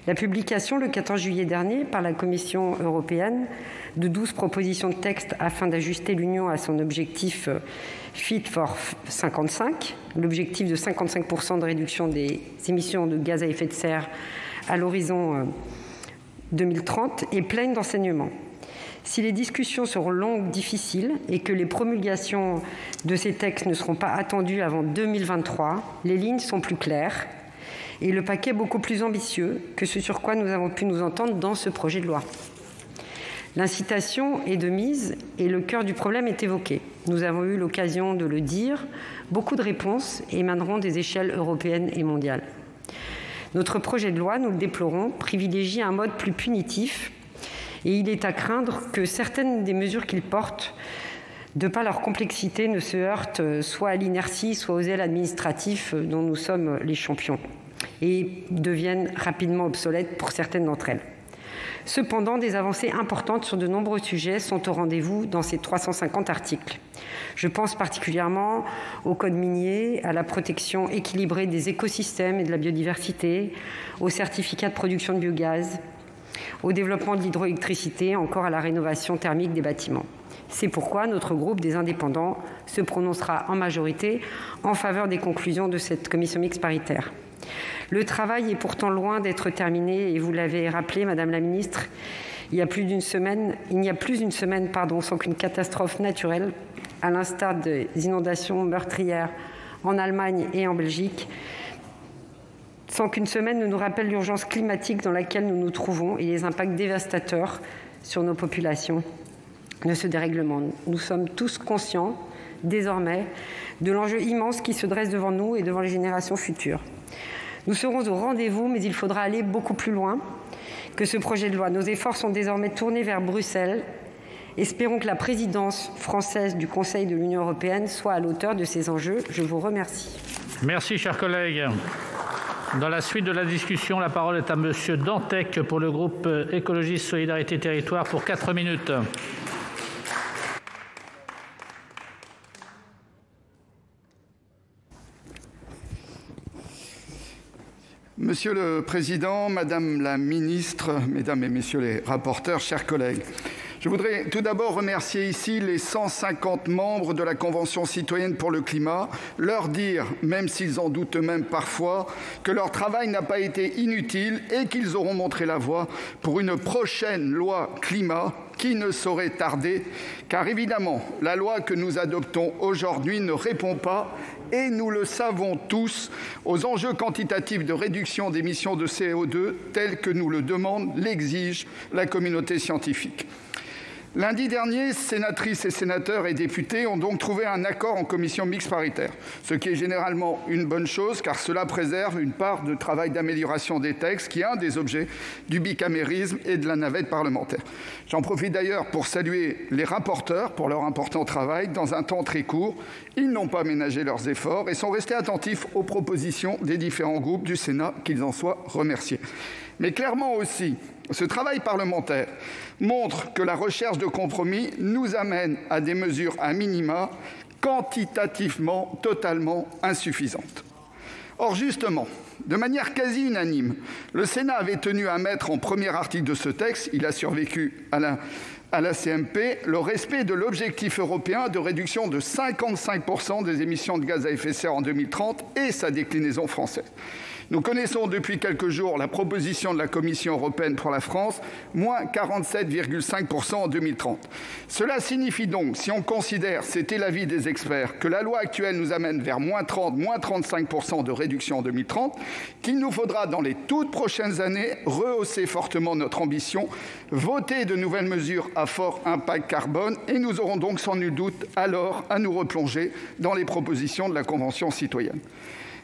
La publication le 14 juillet dernier par la Commission européenne de 12 propositions de texte afin d'ajuster l'Union à son objectif Fit for 55, l'objectif de 55% de réduction des émissions de gaz à effet de serre à l'horizon 2030 est pleine d'enseignements. Si les discussions seront longues, difficiles et que les promulgations de ces textes ne seront pas attendues avant 2023, les lignes sont plus claires et le paquet beaucoup plus ambitieux que ce sur quoi nous avons pu nous entendre dans ce projet de loi. L'incitation est de mise et le cœur du problème est évoqué. Nous avons eu l'occasion de le dire, beaucoup de réponses émaneront des échelles européennes et mondiales. Notre projet de loi, nous le déplorons, privilégie un mode plus punitif et il est à craindre que certaines des mesures qu'il porte, de par leur complexité, ne se heurtent soit à l'inertie, soit aux ailes administratifs dont nous sommes les champions et deviennent rapidement obsolètes pour certaines d'entre elles. Cependant, des avancées importantes sur de nombreux sujets sont au rendez-vous dans ces 350 articles. Je pense particulièrement au code minier, à la protection équilibrée des écosystèmes et de la biodiversité, aux certificats de production de biogaz, au développement de l'hydroélectricité, encore à la rénovation thermique des bâtiments. C'est pourquoi notre groupe des Indépendants se prononcera en majorité en faveur des conclusions de cette commission mixte paritaire. Le travail est pourtant loin d'être terminé et vous l'avez rappelé, Madame la Ministre, il n'y a plus d'une semaine sans qu'une catastrophe naturelle, à l'instar des inondations meurtrières en Allemagne et en Belgique, sans qu'une semaine ne nous rappelle l'urgence climatique dans laquelle nous nous trouvons et les impacts dévastateurs sur nos populations de ce dérèglement. Nous sommes tous conscients, désormais, de l'enjeu immense qui se dresse devant nous et devant les générations futures. Nous serons au rendez-vous, mais il faudra aller beaucoup plus loin que ce projet de loi. Nos efforts sont désormais tournés vers Bruxelles. Espérons que la présidence française du Conseil de l'Union européenne soit à l'auteur de ces enjeux. Je vous remercie. Merci, chers collègues. Dans la suite de la discussion, la parole est à Monsieur Dantec pour le groupe Écologiste Solidarité Territoire pour 4 minutes. Monsieur le Président, Madame la Ministre, Mesdames et Messieurs les rapporteurs, chers collègues, je voudrais tout d'abord remercier ici les 150 membres de la Convention citoyenne pour le climat, leur dire, même s'ils en doutent eux-mêmes parfois, que leur travail n'a pas été inutile et qu'ils auront montré la voie pour une prochaine loi climat qui ne saurait tarder, car évidemment, la loi que nous adoptons aujourd'hui ne répond pas, et nous le savons tous, aux enjeux quantitatifs de réduction d'émissions de CO2 tels que nous le demande, l'exige la communauté scientifique. Lundi dernier, sénatrices et sénateurs et députés ont donc trouvé un accord en commission mixte paritaire, ce qui est généralement une bonne chose car cela préserve une part de travail d'amélioration des textes qui est un des objets du bicamérisme et de la navette parlementaire. J'en profite d'ailleurs pour saluer les rapporteurs pour leur important travail dans un temps très court. Ils n'ont pas ménagé leurs efforts et sont restés attentifs aux propositions des différents groupes du Sénat, qu'ils en soient remerciés. Mais clairement aussi, ce travail parlementaire montre que la recherche de compromis nous amène à des mesures à minima quantitativement totalement insuffisantes. Or, justement, de manière quasi unanime, le Sénat avait tenu à mettre en premier article de ce texte, il a survécu à la CMP, le respect de l'objectif européen de réduction de 55% des émissions de gaz à effet de serre en 2030 et sa déclinaison française. Nous connaissons depuis quelques jours la proposition de la Commission européenne pour la France, moins 47,5% en 2030. Cela signifie donc, si on considère, c'était l'avis des experts, que la loi actuelle nous amène vers moins 30, moins 35% de réduction en 2030, qu'il nous faudra dans les toutes prochaines années rehausser fortement notre ambition, voter de nouvelles mesures à fort impact carbone et nous aurons donc sans nul doute alors à nous replonger dans les propositions de la Convention citoyenne.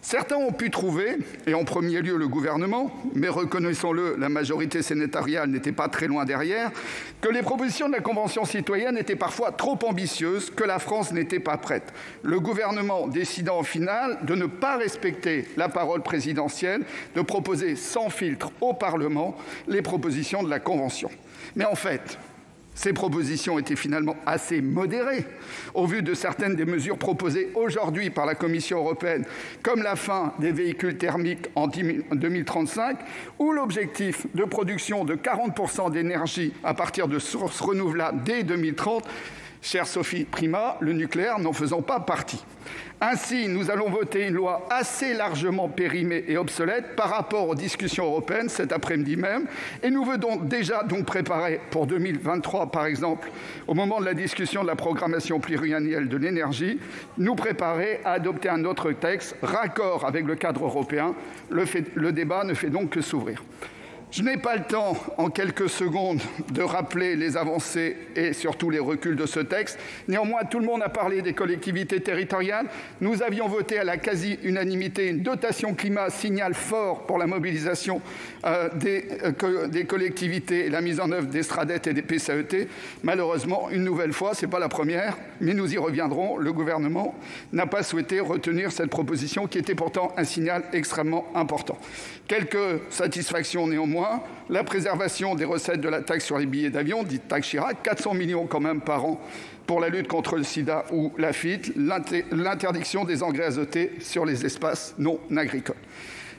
Certains ont pu trouver, et en premier lieu le gouvernement, mais reconnaissons-le, la majorité sénatoriale n'était pas très loin derrière, que les propositions de la Convention citoyenne étaient parfois trop ambitieuses, que la France n'était pas prête. Le gouvernement décidant au final de ne pas respecter la parole présidentielle, de proposer sans filtre au Parlement les propositions de la Convention. Mais en fait, ces propositions étaient finalement assez modérées au vu de certaines des mesures proposées aujourd'hui par la Commission européenne, comme la fin des véhicules thermiques en 2035 ou l'objectif de production de 40% d'énergie à partir de sources renouvelables dès 2030. Chère Sophie Primas, le nucléaire n'en faisant pas partie. Ainsi, nous allons voter une loi assez largement périmée et obsolète par rapport aux discussions européennes cet après-midi même. Et nous venons déjà donc préparer pour 2023, par exemple, au moment de la discussion de la programmation pluriannuelle de l'énergie, nous préparer à adopter un autre texte raccord avec le cadre européen. Le débat ne fait donc que s'ouvrir. Je n'ai pas le temps, en quelques secondes, de rappeler les avancées et surtout les reculs de ce texte. Néanmoins, tout le monde a parlé des collectivités territoriales. Nous avions voté à la quasi-unanimité une dotation climat, signal fort pour la mobilisation des collectivités et la mise en œuvre des SRADET et des PCAET. Malheureusement, une nouvelle fois, ce n'est pas la première, mais nous y reviendrons, le gouvernement n'a pas souhaité retenir cette proposition qui était pourtant un signal extrêmement important. Quelques satisfactions néanmoins. moins, la préservation des recettes de la taxe sur les billets d'avion, dite taxe Chirac, 400 millions quand même par an pour la lutte contre le sida ou la FIT, l'interdiction des engrais azotés sur les espaces non agricoles.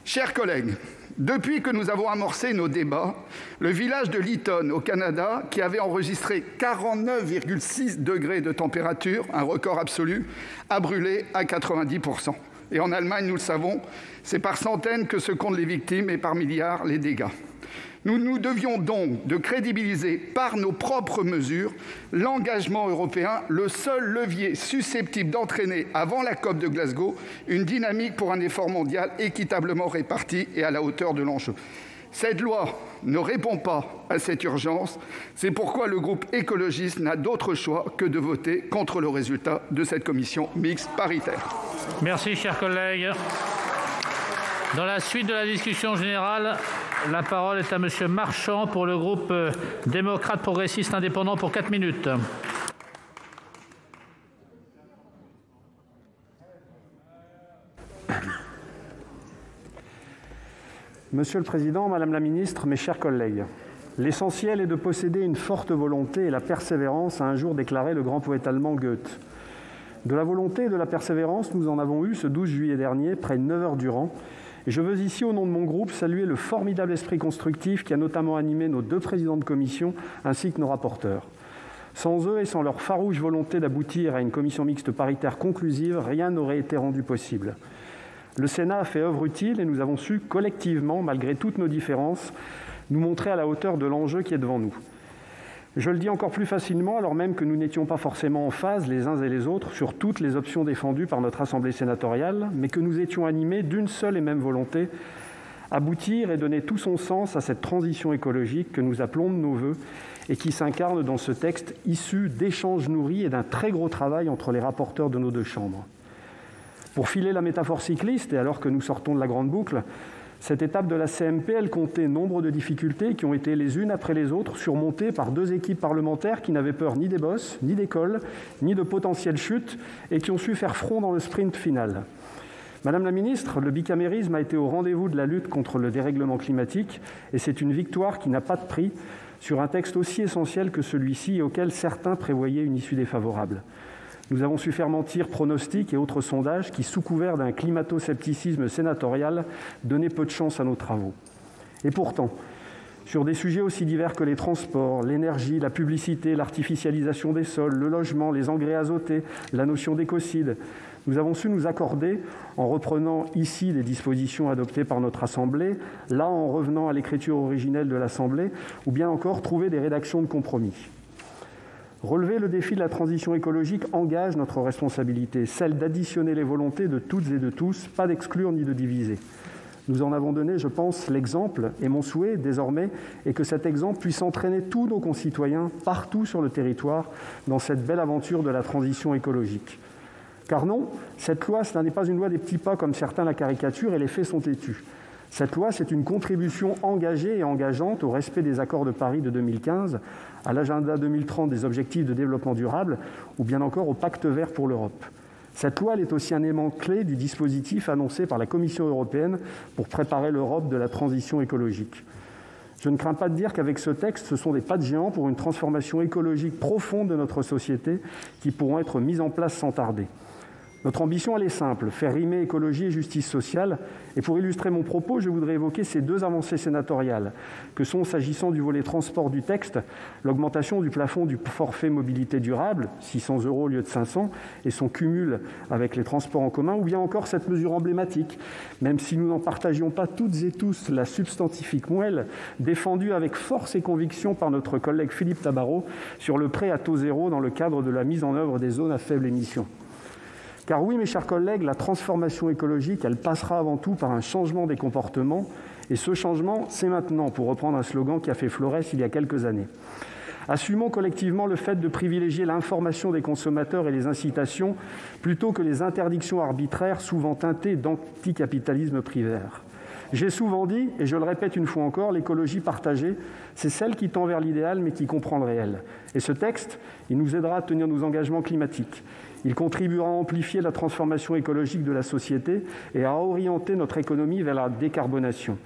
Chers collègues, depuis que nous avons amorcé nos débats, le village de Lytton, au Canada, qui avait enregistré 49,6 degrés de température, un record absolu, a brûlé à 90%. Et en Allemagne, nous le savons, c'est par centaines que se comptent les victimes et par milliards les dégâts. Nous nous devions donc de crédibiliser par nos propres mesures l'engagement européen, le seul levier susceptible d'entraîner, avant la COP de Glasgow, une dynamique pour un effort mondial équitablement réparti et à la hauteur de l'enjeu. Cette loi ne répond pas à cette urgence. C'est pourquoi le groupe écologiste n'a d'autre choix que de voter contre le résultat de cette commission mixte paritaire. Merci, chers collègues. Dans la suite de la discussion générale, la parole est à Monsieur Marchand pour le groupe démocrate progressiste indépendant pour 4 minutes. Monsieur le Président, Madame la Ministre, mes chers collègues, l'essentiel est de posséder une forte volonté et la persévérance, a un jour déclaré le grand poète allemand Goethe. De la volonté et de la persévérance, nous en avons eu ce 12 juillet dernier, près de 9 heures durant. Et je veux ici, au nom de mon groupe, saluer le formidable esprit constructif qui a notamment animé nos 2 présidents de commission ainsi que nos rapporteurs. Sans eux et sans leur farouche volonté d'aboutir à une commission mixte paritaire conclusive, rien n'aurait été rendu possible. Le Sénat a fait œuvre utile et nous avons su collectivement, malgré toutes nos différences, nous montrer à la hauteur de l'enjeu qui est devant nous. Je le dis encore plus facilement, alors même que nous n'étions pas forcément en phase les uns et les autres sur toutes les options défendues par notre Assemblée sénatoriale, mais que nous étions animés d'une seule et même volonté, aboutir et donner tout son sens à cette transition écologique que nous appelons de nos vœux et qui s'incarne dans ce texte issu d'échanges nourris et d'un très gros travail entre les rapporteurs de nos 2 chambres. Pour filer la métaphore cycliste, et alors que nous sortons de la grande boucle, cette étape de la CMP, elle comptait nombre de difficultés qui ont été les unes après les autres surmontées par 2 équipes parlementaires qui n'avaient peur ni des bosses, ni des cols, ni de potentielles chutes et qui ont su faire front dans le sprint final. Madame la Ministre, le bicamérisme a été au rendez-vous de la lutte contre le dérèglement climatique et c'est une victoire qui n'a pas de prix sur un texte aussi essentiel que celui-ci et auquel certains prévoyaient une issue défavorable. Nous avons su faire mentir pronostics et autres sondages qui, sous couvert d'un climato-scepticisme sénatorial, donnaient peu de chance à nos travaux. Et pourtant, sur des sujets aussi divers que les transports, l'énergie, la publicité, l'artificialisation des sols, le logement, les engrais azotés, la notion d'écocide, nous avons su nous accorder en reprenant ici les dispositions adoptées par notre Assemblée, là en revenant à l'écriture originelle de l'Assemblée, ou bien encore trouver des rédactions de compromis. Relever le défi de la transition écologique engage notre responsabilité, celle d'additionner les volontés de toutes et de tous, pas d'exclure ni de diviser. Nous en avons donné, je pense, l'exemple, et mon souhait, désormais, est que cet exemple puisse entraîner tous nos concitoyens, partout sur le territoire, dans cette belle aventure de la transition écologique. Car non, cette loi, ce n'est pas une loi des petits pas comme certains la caricaturent et les faits sont têtus. Cette loi, c'est une contribution engagée et engageante au respect des accords de Paris de 2015, à l'agenda 2030 des objectifs de développement durable ou bien encore au pacte vert pour l'Europe. Cette loi elle est aussi un élément clé du dispositif annoncé par la Commission européenne pour préparer l'Europe de la transition écologique. Je ne crains pas de dire qu'avec ce texte, ce sont des pas de géant pour une transformation écologique profonde de notre société qui pourront être mises en place sans tarder. Notre ambition, elle est simple, faire rimer écologie et justice sociale. Et pour illustrer mon propos, je voudrais évoquer ces 2 avancées sénatoriales, que sont, s'agissant du volet transport du texte, l'augmentation du plafond du forfait mobilité durable, 600 € au lieu de 500, et son cumul avec les transports en commun, ou bien encore cette mesure emblématique, même si nous n'en partagions pas toutes et tous la substantifique moelle, défendue avec force et conviction par notre collègue Philippe Tabarot sur le prêt à taux zéro dans le cadre de la mise en œuvre des zones à faible émission. Car oui, mes chers collègues, la transformation écologique, elle passera avant tout par un changement des comportements. Et ce changement, c'est maintenant, pour reprendre un slogan qui a fait florès il y a quelques années. Assumons collectivement le fait de privilégier l'information des consommateurs et les incitations plutôt que les interdictions arbitraires souvent teintées d'anticapitalisme primaire. J'ai souvent dit, et je le répète une fois encore, l'écologie partagée, c'est celle qui tend vers l'idéal mais qui comprend le réel. Et ce texte, il nous aidera à tenir nos engagements climatiques. Il contribuera à amplifier la transformation écologique de la société et à orienter notre économie vers la décarbonation.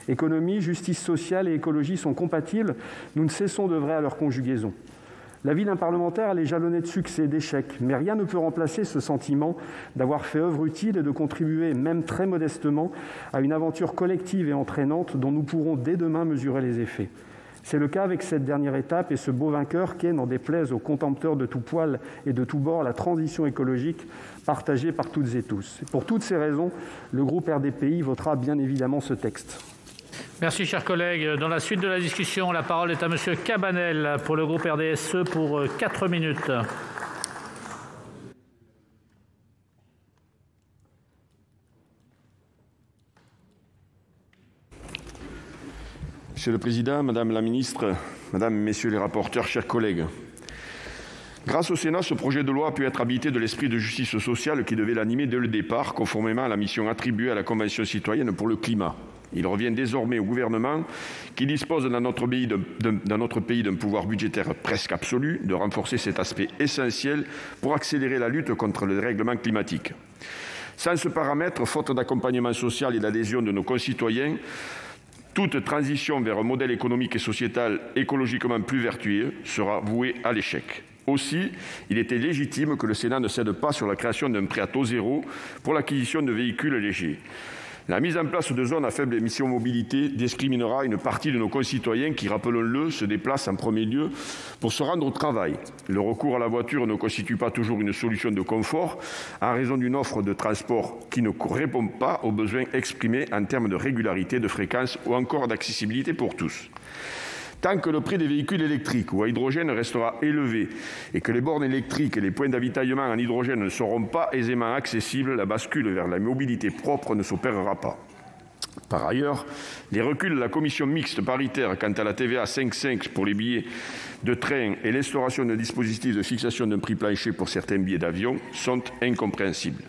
Économie, justice sociale et écologie sont compatibles. Nous ne cessons d'œuvrer à leur conjugaison. La vie d'un parlementaire, elle est jalonnée de succès, d'échecs, mais rien ne peut remplacer ce sentiment d'avoir fait œuvre utile et de contribuer, même très modestement, à une aventure collective et entraînante dont nous pourrons dès demain mesurer les effets. C'est le cas avec cette dernière étape et ce beau vainqueur qu'est, n'en déplaise aux contempteurs de tout poil et de tout bord, la transition écologique partagée par toutes et tous. Et pour toutes ces raisons, le groupe RDPI votera bien évidemment ce texte. Merci, chers collègues. Dans la suite de la discussion, la parole est à M. Cabanel pour le groupe RDSE pour 4 minutes. Monsieur le Président, Madame la Ministre, Madame, Messieurs les rapporteurs, chers collègues, grâce au Sénat, ce projet de loi a pu être habité de l'esprit de justice sociale qui devait l'animer dès le départ, conformément à la mission attribuée à la Convention citoyenne pour le climat. Il revient désormais au gouvernement, qui dispose dans notre pays d'un pouvoir budgétaire presque absolu, de renforcer cet aspect essentiel pour accélérer la lutte contre le dérèglement climatique. Sans ce paramètre, faute d'accompagnement social et d'adhésion de nos concitoyens, toute transition vers un modèle économique et sociétal écologiquement plus vertueux sera vouée à l'échec. Aussi, il était légitime que le Sénat ne cède pas sur la création d'un prêt à taux zéro pour l'acquisition de véhicules légers. La mise en place de zones à faible émission mobilité discriminera une partie de nos concitoyens qui, rappelons-le, se déplacent en premier lieu pour se rendre au travail. Le recours à la voiture ne constitue pas toujours une solution de confort en raison d'une offre de transport qui ne répond pas aux besoins exprimés en termes de régularité, de fréquence ou encore d'accessibilité pour tous. Tant que le prix des véhicules électriques ou à hydrogène restera élevé et que les bornes électriques et les points d'avitaillement en hydrogène ne seront pas aisément accessibles, la bascule vers la mobilité propre ne s'opérera pas. Par ailleurs, les reculs de la commission mixte paritaire quant à la TVA 5,5 pour les billets de train et l'instauration d'un dispositif de fixation d'un prix plancher pour certains billets d'avion sont incompréhensibles.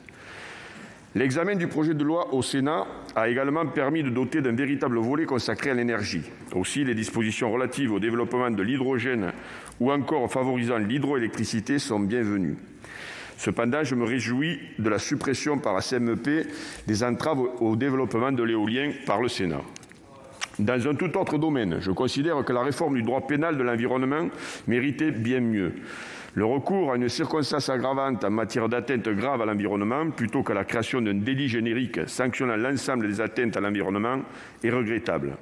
L'examen du projet de loi au Sénat a également permis de doter d'un véritable volet consacré à l'énergie. Aussi, les dispositions relatives au développement de l'hydrogène ou encore favorisant l'hydroélectricité sont bienvenues. Cependant, je me réjouis de la suppression par la CMP des entraves au développement de l'éolien par le Sénat. Dans un tout autre domaine, je considère que la réforme du droit pénal de l'environnement méritait bien mieux. Le recours à une circonstance aggravante en matière d'atteinte grave à l'environnement, plutôt qu'à la création d'un délit générique sanctionnant l'ensemble des atteintes à l'environnement, est regrettable.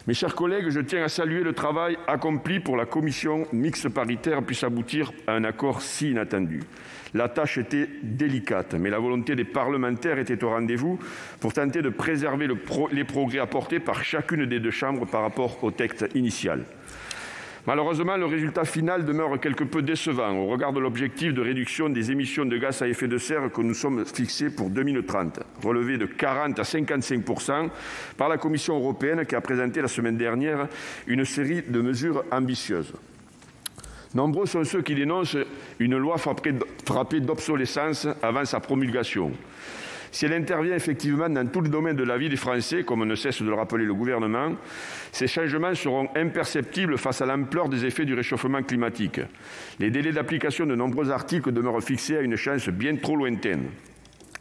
Mes chers collègues, je tiens à saluer le travail accompli pour que la commission mixte paritaire puisse aboutir à un accord si inattendu. La tâche était délicate, mais la volonté des parlementaires était au rendez-vous pour tenter de préserver les progrès apportés par chacune des deux chambres par rapport au texte initial. Malheureusement, le résultat final demeure quelque peu décevant au regard de l'objectif de réduction des émissions de gaz à effet de serre que nous sommes fixés pour 2030, relevé de 40 à 55% par la Commission européenne qui a présenté la semaine dernière une série de mesures ambitieuses. Nombreux sont ceux qui dénoncent une loi frappée d'obsolescence avant sa promulgation. Si elle intervient effectivement dans tous les domaines de la vie des Français, comme ne cesse de le rappeler le gouvernement, ces changements seront imperceptibles face à l'ampleur des effets du réchauffement climatique. Les délais d'application de nombreux articles demeurent fixés à une échéance bien trop lointaine.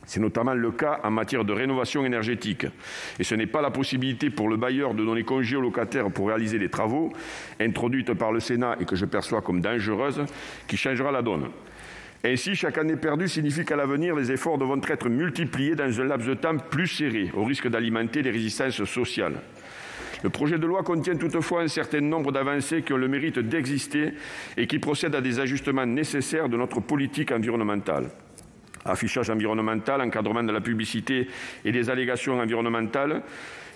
C'est notamment le cas en matière de rénovation énergétique. Et ce n'est pas la possibilité pour le bailleur de donner congé aux locataires pour réaliser les travaux, introduite par le Sénat et que je perçois comme dangereuse, qui changera la donne. Ainsi, chaque année perdue signifie qu'à l'avenir, les efforts devront être multipliés dans un laps de temps plus serré, au risque d'alimenter les résistances sociales. Le projet de loi contient toutefois un certain nombre d'avancées qui ont le mérite d'exister et qui procèdent à des ajustements nécessaires de notre politique environnementale. Affichage environnemental, encadrement de la publicité et des allégations environnementales,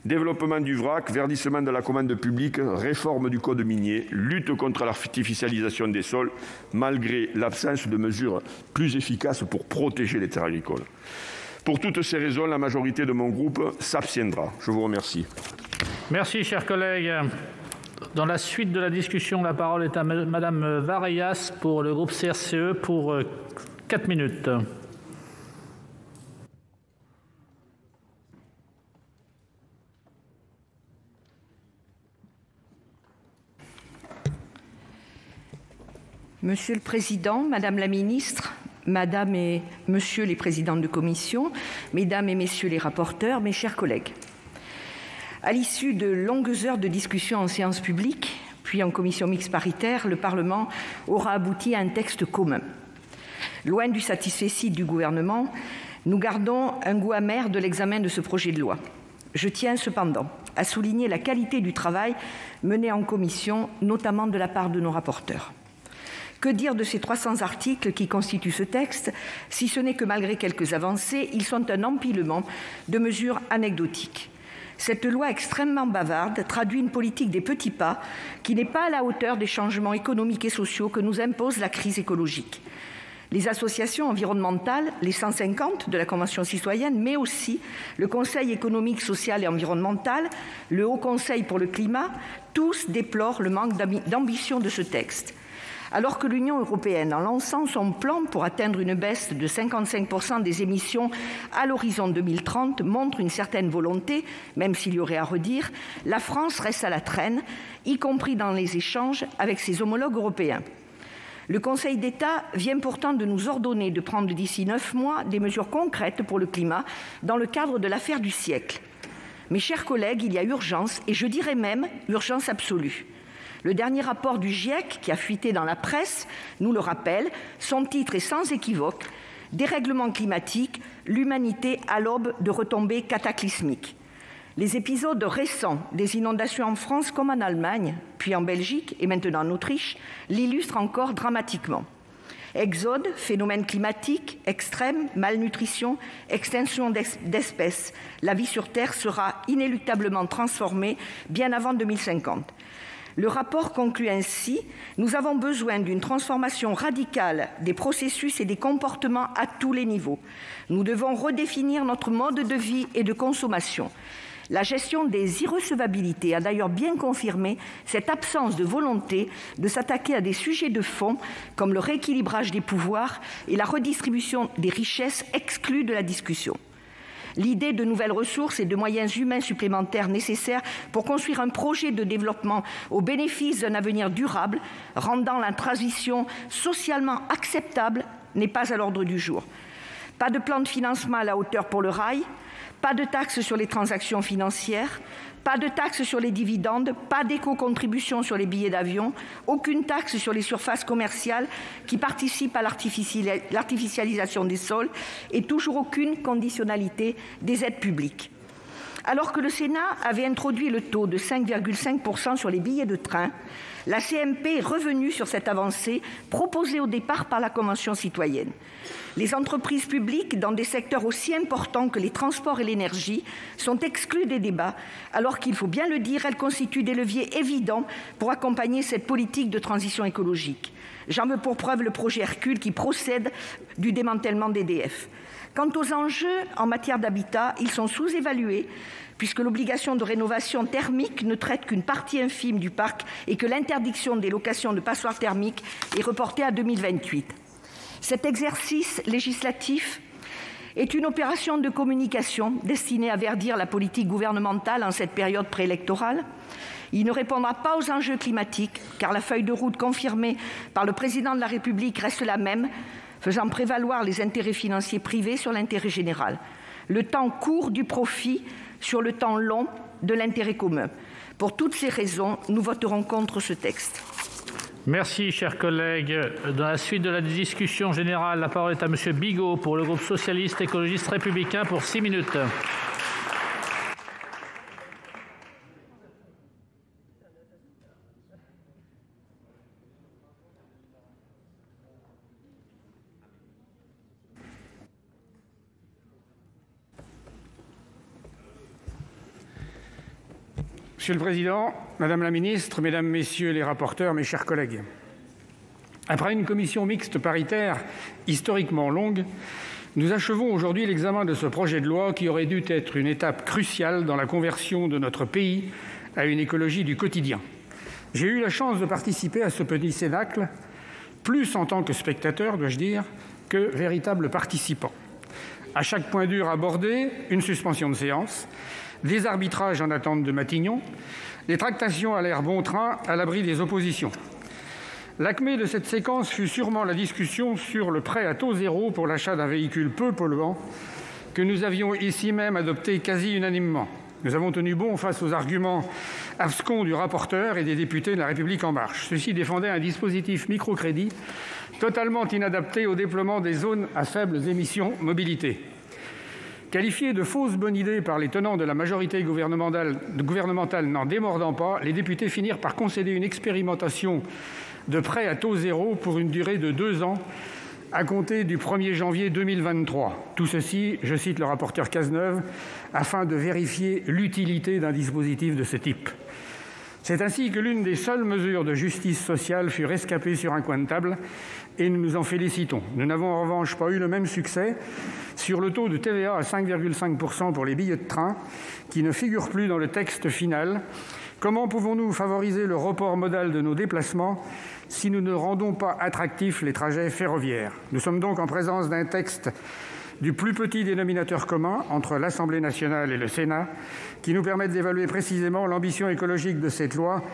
développement du vrac, verdissement de la commande publique, réforme du code minier, lutte contre l'artificialisation des sols, malgré l'absence de mesures plus efficaces pour protéger les terres agricoles. Pour toutes ces raisons, la majorité de mon groupe s'abstiendra. Je vous remercie. Merci, chers collègues. Dans la suite de la discussion, la parole est à Madame Vareias pour le groupe CRCE pour 4 minutes. Monsieur le Président, Madame la Ministre, Madame et Monsieur les présidents de commission, Mesdames et Messieurs les rapporteurs, mes chers collègues. À l'issue de longues heures de discussion en séance publique, puis en commission mixte paritaire, le Parlement aura abouti à un texte commun. Loin du satisfecit du gouvernement, nous gardons un goût amer de l'examen de ce projet de loi. Je tiens cependant à souligner la qualité du travail mené en commission, notamment de la part de nos rapporteurs. Que dire de ces 300 articles qui constituent ce texte, si ce n'est que malgré quelques avancées, ils sont un empilement de mesures anecdotiques. Cette loi extrêmement bavarde traduit une politique des petits pas qui n'est pas à la hauteur des changements économiques et sociaux que nous impose la crise écologique. Les associations environnementales, les 150 de la Convention citoyenne, mais aussi le Conseil économique, social et environnemental, le Haut Conseil pour le climat, tous déplorent le manque d'ambition de ce texte. Alors que l'Union européenne, en lançant son plan pour atteindre une baisse de 55% des émissions à l'horizon 2030, montre une certaine volonté, même s'il y aurait à redire, la France reste à la traîne, y compris dans les échanges avec ses homologues européens. Le Conseil d'État vient pourtant de nous ordonner de prendre d'ici 9 mois des mesures concrètes pour le climat dans le cadre de l'affaire du siècle. Mes chers collègues, il y a urgence, et je dirais même urgence absolue. Le dernier rapport du GIEC, qui a fuité dans la presse, nous le rappelle. Son titre est sans équivoque « Dérèglement climatique, l'humanité à l'aube de retombées cataclysmiques ». Les épisodes récents des inondations en France comme en Allemagne, puis en Belgique et maintenant en Autriche, l'illustrent encore dramatiquement. Exode, phénomènes climatiques extrêmes, malnutrition, extinction d'espèces. La vie sur Terre sera inéluctablement transformée bien avant 2050. Le rapport conclut ainsi « Nous avons besoin d'une transformation radicale des processus et des comportements à tous les niveaux. Nous devons redéfinir notre mode de vie et de consommation. » La gestion des irrecevabilités a d'ailleurs bien confirmé cette absence de volonté de s'attaquer à des sujets de fond comme le rééquilibrage des pouvoirs et la redistribution des richesses exclues de la discussion. L'idée de nouvelles ressources et de moyens humains supplémentaires nécessaires pour construire un projet de développement au bénéfice d'un avenir durable, rendant la transition socialement acceptable, n'est pas à l'ordre du jour. Pas de plan de financement à la hauteur pour le rail, pas de taxe sur les transactions financières, pas de taxe sur les dividendes, pas d'éco-contribution sur les billets d'avion, aucune taxe sur les surfaces commerciales qui participent à l'artificialisation des sols et toujours aucune conditionnalité des aides publiques. Alors que le Sénat avait introduit le taux de 5,5% sur les billets de train, la CMP est revenue sur cette avancée proposée au départ par la Convention citoyenne. Les entreprises publiques, dans des secteurs aussi importants que les transports et l'énergie, sont exclues des débats, alors qu'il faut bien le dire, elles constituent des leviers évidents pour accompagner cette politique de transition écologique. J'en veux pour preuve le projet Hercule qui procède du démantèlement d'EDF. Quant aux enjeux en matière d'habitat, ils sont sous-évalués puisque l'obligation de rénovation thermique ne traite qu'une partie infime du parc et que l'interdiction des locations de passoires thermiques est reportée à 2028. Cet exercice législatif est une opération de communication destinée à verdir la politique gouvernementale en cette période préélectorale. Il ne répondra pas aux enjeux climatiques, car la feuille de route confirmée par le président de la République reste la même, faisant prévaloir les intérêts financiers privés sur l'intérêt général. Le temps court du profit sur le temps long de l'intérêt commun. Pour toutes ces raisons, nous voterons contre ce texte. Merci, chers collègues. Dans la suite de la discussion générale, la parole est à M. Bigot pour le groupe socialiste, écologiste, républicain pour 6 minutes. Monsieur le Président, Madame la Ministre, Mesdames, Messieurs les rapporteurs, mes chers collègues, après une commission mixte paritaire historiquement longue, nous achevons aujourd'hui l'examen de ce projet de loi qui aurait dû être une étape cruciale dans la conversion de notre pays à une écologie du quotidien. J'ai eu la chance de participer à ce petit cénacle, plus en tant que spectateur, dois-je dire, que véritable participant. À chaque point dur abordé, une suspension de séance, des arbitrages en attente de Matignon, des tractations à l'air bon train à l'abri des oppositions. L'acmé de cette séquence fut sûrement la discussion sur le prêt à taux zéro pour l'achat d'un véhicule peu polluant que nous avions ici même adopté quasi unanimement. Nous avons tenu bon face aux arguments abscons du rapporteur et des députés de La République En Marche. Ceux-ci défendaient un dispositif microcrédit totalement inadapté au déploiement des zones à faibles émissions mobilité. Qualifiés de fausses bonnes idées par les tenants de la majorité gouvernementale n'en démordant pas, les députés finirent par concéder une expérimentation de prêt à taux zéro pour une durée de 2 ans à compter du 1er janvier 2023. Tout ceci, je cite le rapporteur Cazeneuve, afin de vérifier l'utilité d'un dispositif de ce type. C'est ainsi que l'une des seules mesures de justice sociale fut rescapée sur un coin de table et nous nous en félicitons. Nous n'avons en revanche pas eu le même succès sur le taux de TVA à 5,5% pour les billets de train qui ne figure plus dans le texte final. Comment pouvons-nous favoriser le report modal de nos déplacements si nous ne rendons pas attractifs les trajets ferroviaires? Nous sommes donc en présence d'un texte du plus petit dénominateur commun entre l'Assemblée nationale et le Sénat, qui nous permettent d'évaluer précisément l'ambition écologique de cette loi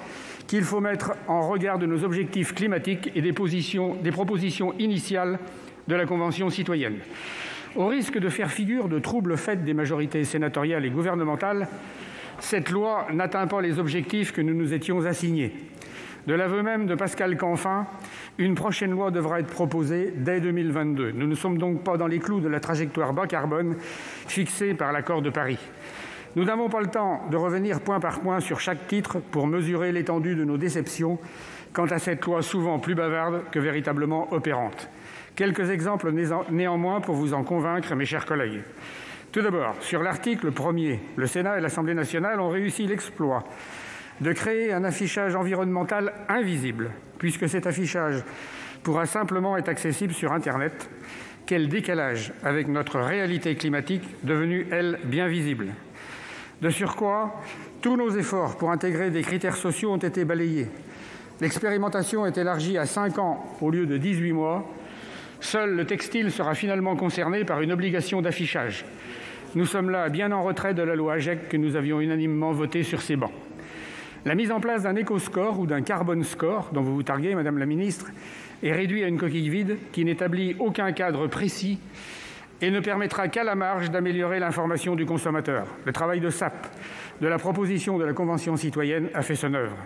qu'il faut mettre en regard de nos objectifs climatiques et des propositions initiales de la Convention citoyenne. Au risque de faire figure de trouble fait des majorités sénatoriales et gouvernementales, cette loi n'atteint pas les objectifs que nous nous étions assignés. De l'aveu même de Pascal Canfin, une prochaine loi devra être proposée dès 2022. Nous ne sommes donc pas dans les clous de la trajectoire bas carbone fixée par l'accord de Paris. Nous n'avons pas le temps de revenir point par point sur chaque titre pour mesurer l'étendue de nos déceptions quant à cette loi souvent plus bavarde que véritablement opérante. Quelques exemples néanmoins pour vous en convaincre, mes chers collègues. Tout d'abord, sur l'article 1er, le Sénat et l'Assemblée nationale ont réussi l'exploit de créer un affichage environnemental invisible, puisque cet affichage pourra simplement être accessible sur Internet. Quel décalage avec notre réalité climatique, devenue, elle, bien visible. De surcroît, tous nos efforts pour intégrer des critères sociaux ont été balayés. L'expérimentation est élargie à 5 ans au lieu de 18 mois. Seul le textile sera finalement concerné par une obligation d'affichage. Nous sommes là bien en retrait de la loi AGEC que nous avions unanimement votée sur ces bancs. La mise en place d'un éco-score ou d'un carbone score, dont vous vous targuez, Madame la Ministre, est réduite à une coquille vide qui n'établit aucun cadre précis et ne permettra qu'à la marge d'améliorer l'information du consommateur. Le travail de sape de la proposition de la Convention citoyenne a fait son œuvre.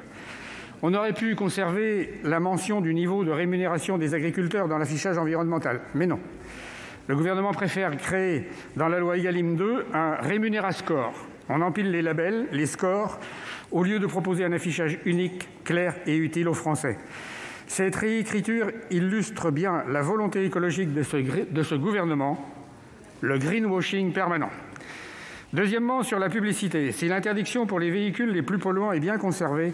On aurait pu conserver la mention du niveau de rémunération des agriculteurs dans l'affichage environnemental, mais non. Le gouvernement préfère créer dans la loi Egalim 2 un rémunérascore. On empile les labels, les scores, au lieu de proposer un affichage unique, clair et utile aux Français. Cette réécriture illustre bien la volonté écologique de ce gouvernement, le greenwashing permanent. Deuxièmement, sur la publicité, si l'interdiction pour les véhicules les plus polluants est bien conservée,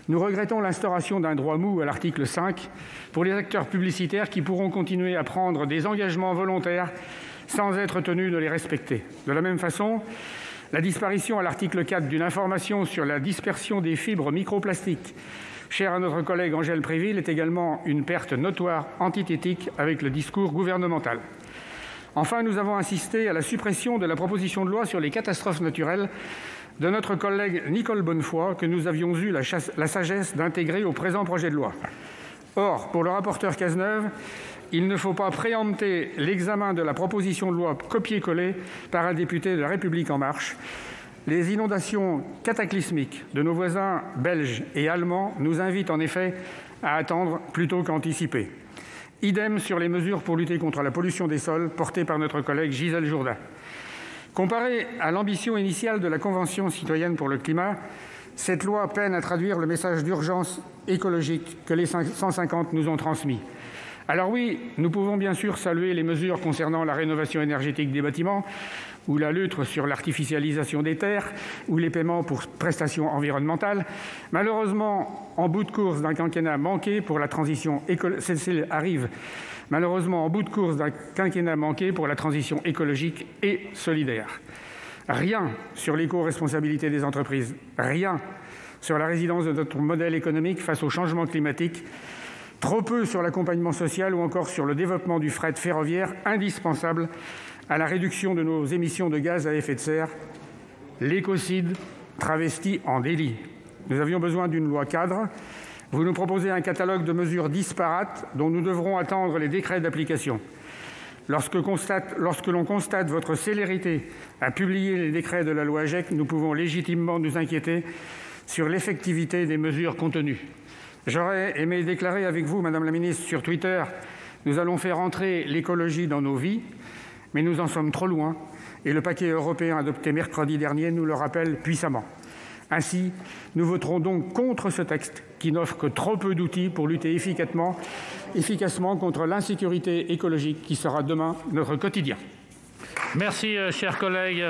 nous regrettons l'instauration d'un droit mou à l'article 5 pour les acteurs publicitaires qui pourront continuer à prendre des engagements volontaires sans être tenus de les respecter. De la même façon, la disparition à l'article 4 d'une information sur la dispersion des fibres microplastiques, chère à notre collègue Angèle Préville, est également une perte notoire antithétique avec le discours gouvernemental. Enfin, nous avons assisté à la suppression de la proposition de loi sur les catastrophes naturelles de notre collègue Nicole Bonnefoy, que nous avions eu la sagesse d'intégrer au présent projet de loi. Or, pour le rapporteur Cazeneuve, il ne faut pas préempter l'examen de la proposition de loi copiée-collée par un député de La République En Marche. Les inondations cataclysmiques de nos voisins belges et allemands nous invitent en effet à attendre plutôt qu'anticiper. Idem sur les mesures pour lutter contre la pollution des sols portées par notre collègue Gisèle Jourda. Comparée à l'ambition initiale de la Convention citoyenne pour le climat, cette loi peine à traduire le message d'urgence écologique que les 150 nous ont transmis. Alors oui, nous pouvons bien sûr saluer les mesures concernant la rénovation énergétique des bâtiments, ou la lutte sur l'artificialisation des terres, ou les paiements pour prestations environnementales. Malheureusement, en bout de course d'un quinquennat manqué pour la transition écologique et solidaire. Rien sur l'éco-responsabilité des entreprises, rien sur la résilience de notre modèle économique face au changement climatique, trop peu sur l'accompagnement social ou encore sur le développement du fret ferroviaire indispensable à la réduction de nos émissions de gaz à effet de serre, l'écocide travesti en délit. Nous avions besoin d'une loi cadre. Vous nous proposez un catalogue de mesures disparates dont nous devrons attendre les décrets d'application. Lorsque l'on constate votre célérité à publier les décrets de la loi AGEC, nous pouvons légitimement nous inquiéter sur l'effectivité des mesures contenues. J'aurais aimé déclarer avec vous, Madame la Ministre, sur Twitter « Nous allons faire entrer l'écologie dans nos vies », mais nous en sommes trop loin et le paquet européen adopté mercredi dernier nous le rappelle puissamment. Ainsi, nous voterons donc contre ce texte qui n'offre que trop peu d'outils pour lutter efficacement contre l'insécurité écologique qui sera demain notre quotidien. Merci, chers collègues.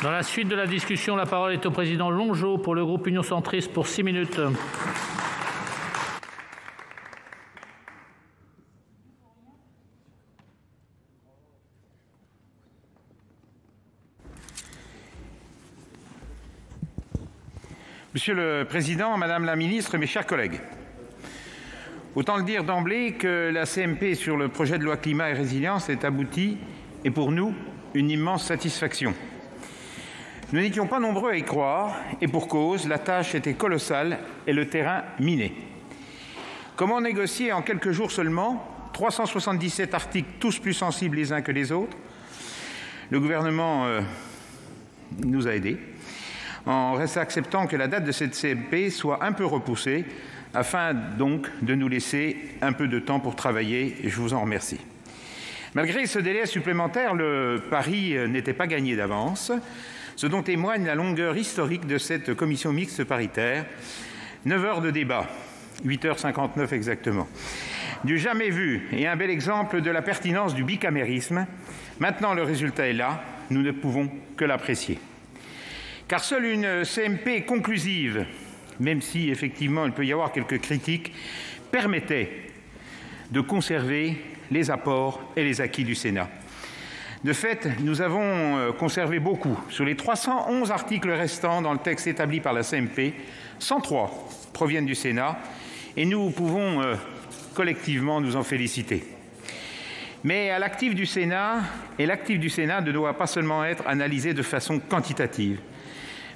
Dans la suite de la discussion, la parole est au président Longeot pour le groupe Union centriste pour 6 minutes. Monsieur le Président, Madame la Ministre, mes chers collègues, autant le dire d'emblée que la CMP sur le projet de loi climat et résilience est aboutie et pour nous une immense satisfaction. Nous n'étions pas nombreux à y croire et pour cause, la tâche était colossale et le terrain miné. Comment négocier en quelques jours seulement 377 articles, tous plus sensibles les uns que les autres? Le gouvernement nous a aidés en acceptant que la date de cette CMP soit un peu repoussée, afin donc de nous laisser un peu de temps pour travailler, et je vous en remercie. Malgré ce délai supplémentaire, le pari n'était pas gagné d'avance, ce dont témoigne la longueur historique de cette commission mixte paritaire. 9 heures de débat, 8h59 exactement. Du jamais vu et un bel exemple de la pertinence du bicamérisme. Maintenant, le résultat est là, nous ne pouvons que l'apprécier. Car seule une CMP conclusive, même si effectivement il peut y avoir quelques critiques, permettait de conserver les apports et les acquis du Sénat. De fait, nous avons conservé beaucoup. Sur les 311 articles restants dans le texte établi par la CMP, 103 proviennent du Sénat et nous pouvons collectivement nous en féliciter. Mais à l'actif du Sénat, et l'actif du Sénat ne doit pas seulement être analysé de façon quantitative,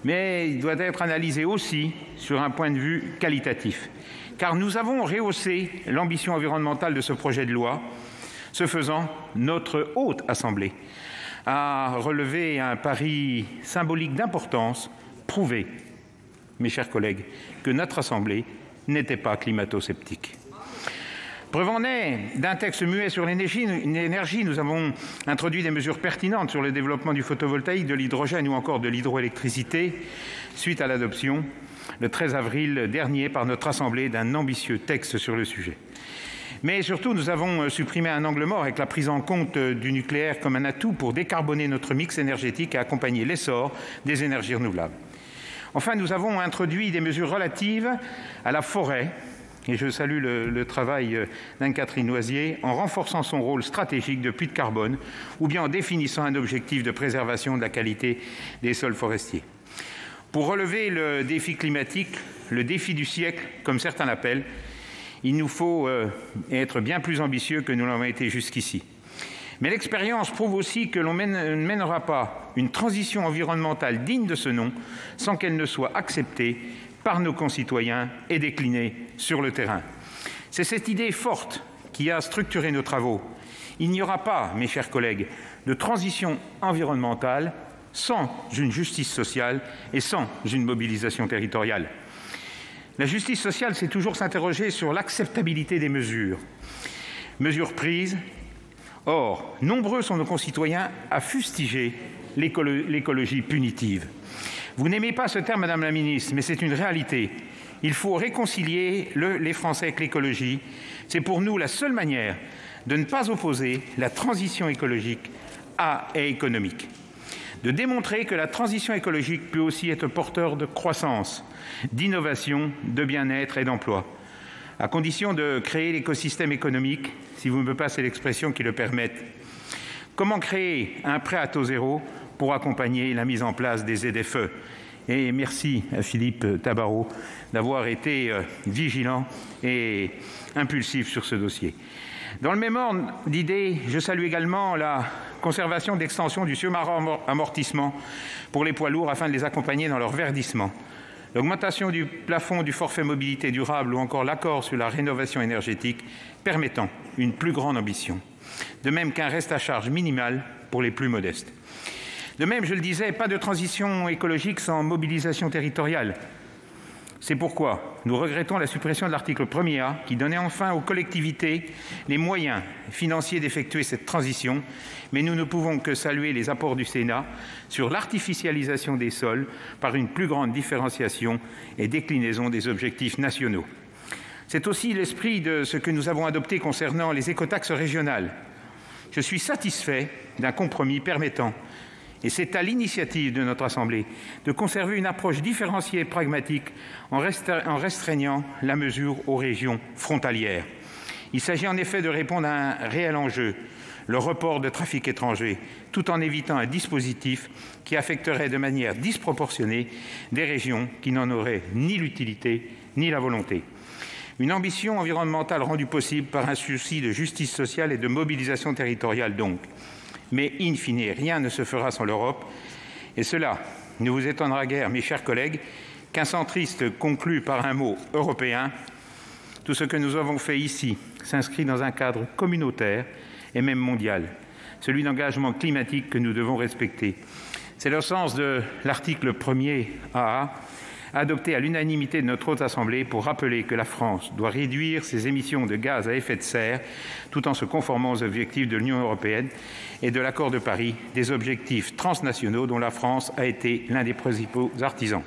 mais il doit être analysé aussi sur un point de vue qualitatif. Car nous avons rehaussé l'ambition environnementale de ce projet de loi. Ce faisant, notre haute assemblée a relevé un pari symbolique d'importance, prouvé, mes chers collègues, que notre assemblée n'était pas climato-sceptique. Preuve en est, d'un texte muet sur l'énergie, nous avons introduit des mesures pertinentes sur le développement du photovoltaïque, de l'hydrogène ou encore de l'hydroélectricité, suite à l'adoption, le 13 avril dernier, par notre Assemblée d'un ambitieux texte sur le sujet. Mais surtout, nous avons supprimé un angle mort avec la prise en compte du nucléaire comme un atout pour décarboner notre mix énergétique et accompagner l'essor des énergies renouvelables. Enfin, nous avons introduit des mesures relatives à la forêt, et je salue le travail d'Anne-Catherine Loisier, en renforçant son rôle stratégique de puits de carbone ou bien en définissant un objectif de préservation de la qualité des sols forestiers. Pour relever le défi climatique, le défi du siècle, comme certains l'appellent, il nous faut être bien plus ambitieux que nous l'avons été jusqu'ici. Mais l'expérience prouve aussi que l'on ne mènera pas une transition environnementale digne de ce nom sans qu'elle ne soit acceptée par nos concitoyens et déclinée sur le terrain. C'est cette idée forte qui a structuré nos travaux. Il n'y aura pas, mes chers collègues, de transition environnementale sans une justice sociale et sans une mobilisation territoriale. La justice sociale, c'est toujours s'interroger sur l'acceptabilité des mesures prises. Or, nombreux sont nos concitoyens à fustiger l'écologie punitive. Vous n'aimez pas ce terme, Madame la Ministre, mais c'est une réalité. Il faut réconcilier les Français avec l'écologie. C'est pour nous la seule manière de ne pas opposer la transition écologique et économique. De démontrer que la transition écologique peut aussi être porteur de croissance, d'innovation, de bien-être et d'emploi, à condition de créer l'écosystème économique, si vous me passez l'expression, qui le permette. Comment créer un prêt à taux zéro pour accompagner la mise en place des ZFE? Et merci à Philippe Tabarot d'avoir été vigilant et impulsif sur ce dossier. Dans le même ordre d'idées, je salue également la conservation d'extension du surmamortissement pour les poids lourds afin de les accompagner dans leur verdissement. l'augmentation du plafond du forfait mobilité durable ou encore l'accord sur la rénovation énergétique permettant une plus grande ambition, de même qu'un reste à charge minimal pour les plus modestes. De même, je le disais, pas de transition écologique sans mobilisation territoriale. C'est pourquoi nous regrettons la suppression de l'article 1er qui donnait enfin aux collectivités les moyens financiers d'effectuer cette transition, mais nous ne pouvons que saluer les apports du Sénat sur l'artificialisation des sols par une plus grande différenciation et déclinaison des objectifs nationaux. C'est aussi l'esprit de ce que nous avons adopté concernant les écotaxes régionales. Je suis satisfait d'un compromis permettant, et c'est à l'initiative de notre Assemblée, de conserver une approche différenciée et pragmatique en restreignant la mesure aux régions frontalières. Il s'agit en effet de répondre à un réel enjeu, le report de trafic étranger, tout en évitant un dispositif qui affecterait de manière disproportionnée des régions qui n'en auraient ni l'utilité ni la volonté. Une ambition environnementale rendue possible par un souci de justice sociale et de mobilisation territoriale donc. Mais in fine, rien ne se fera sans l'Europe. Et cela ne vous étonnera guère, mes chers collègues, qu'un centriste conclue par un mot européen. Tout ce que nous avons fait ici s'inscrit dans un cadre communautaire et même mondial, celui d'engagement climatique que nous devons respecter. C'est le sens de l'article 1er AA, adopté à l'unanimité de notre Haute Assemblée pour rappeler que la France doit réduire ses émissions de gaz à effet de serre tout en se conformant aux objectifs de l'Union européenne et de l'accord de Paris, des objectifs transnationaux dont la France a été l'un des principaux artisans.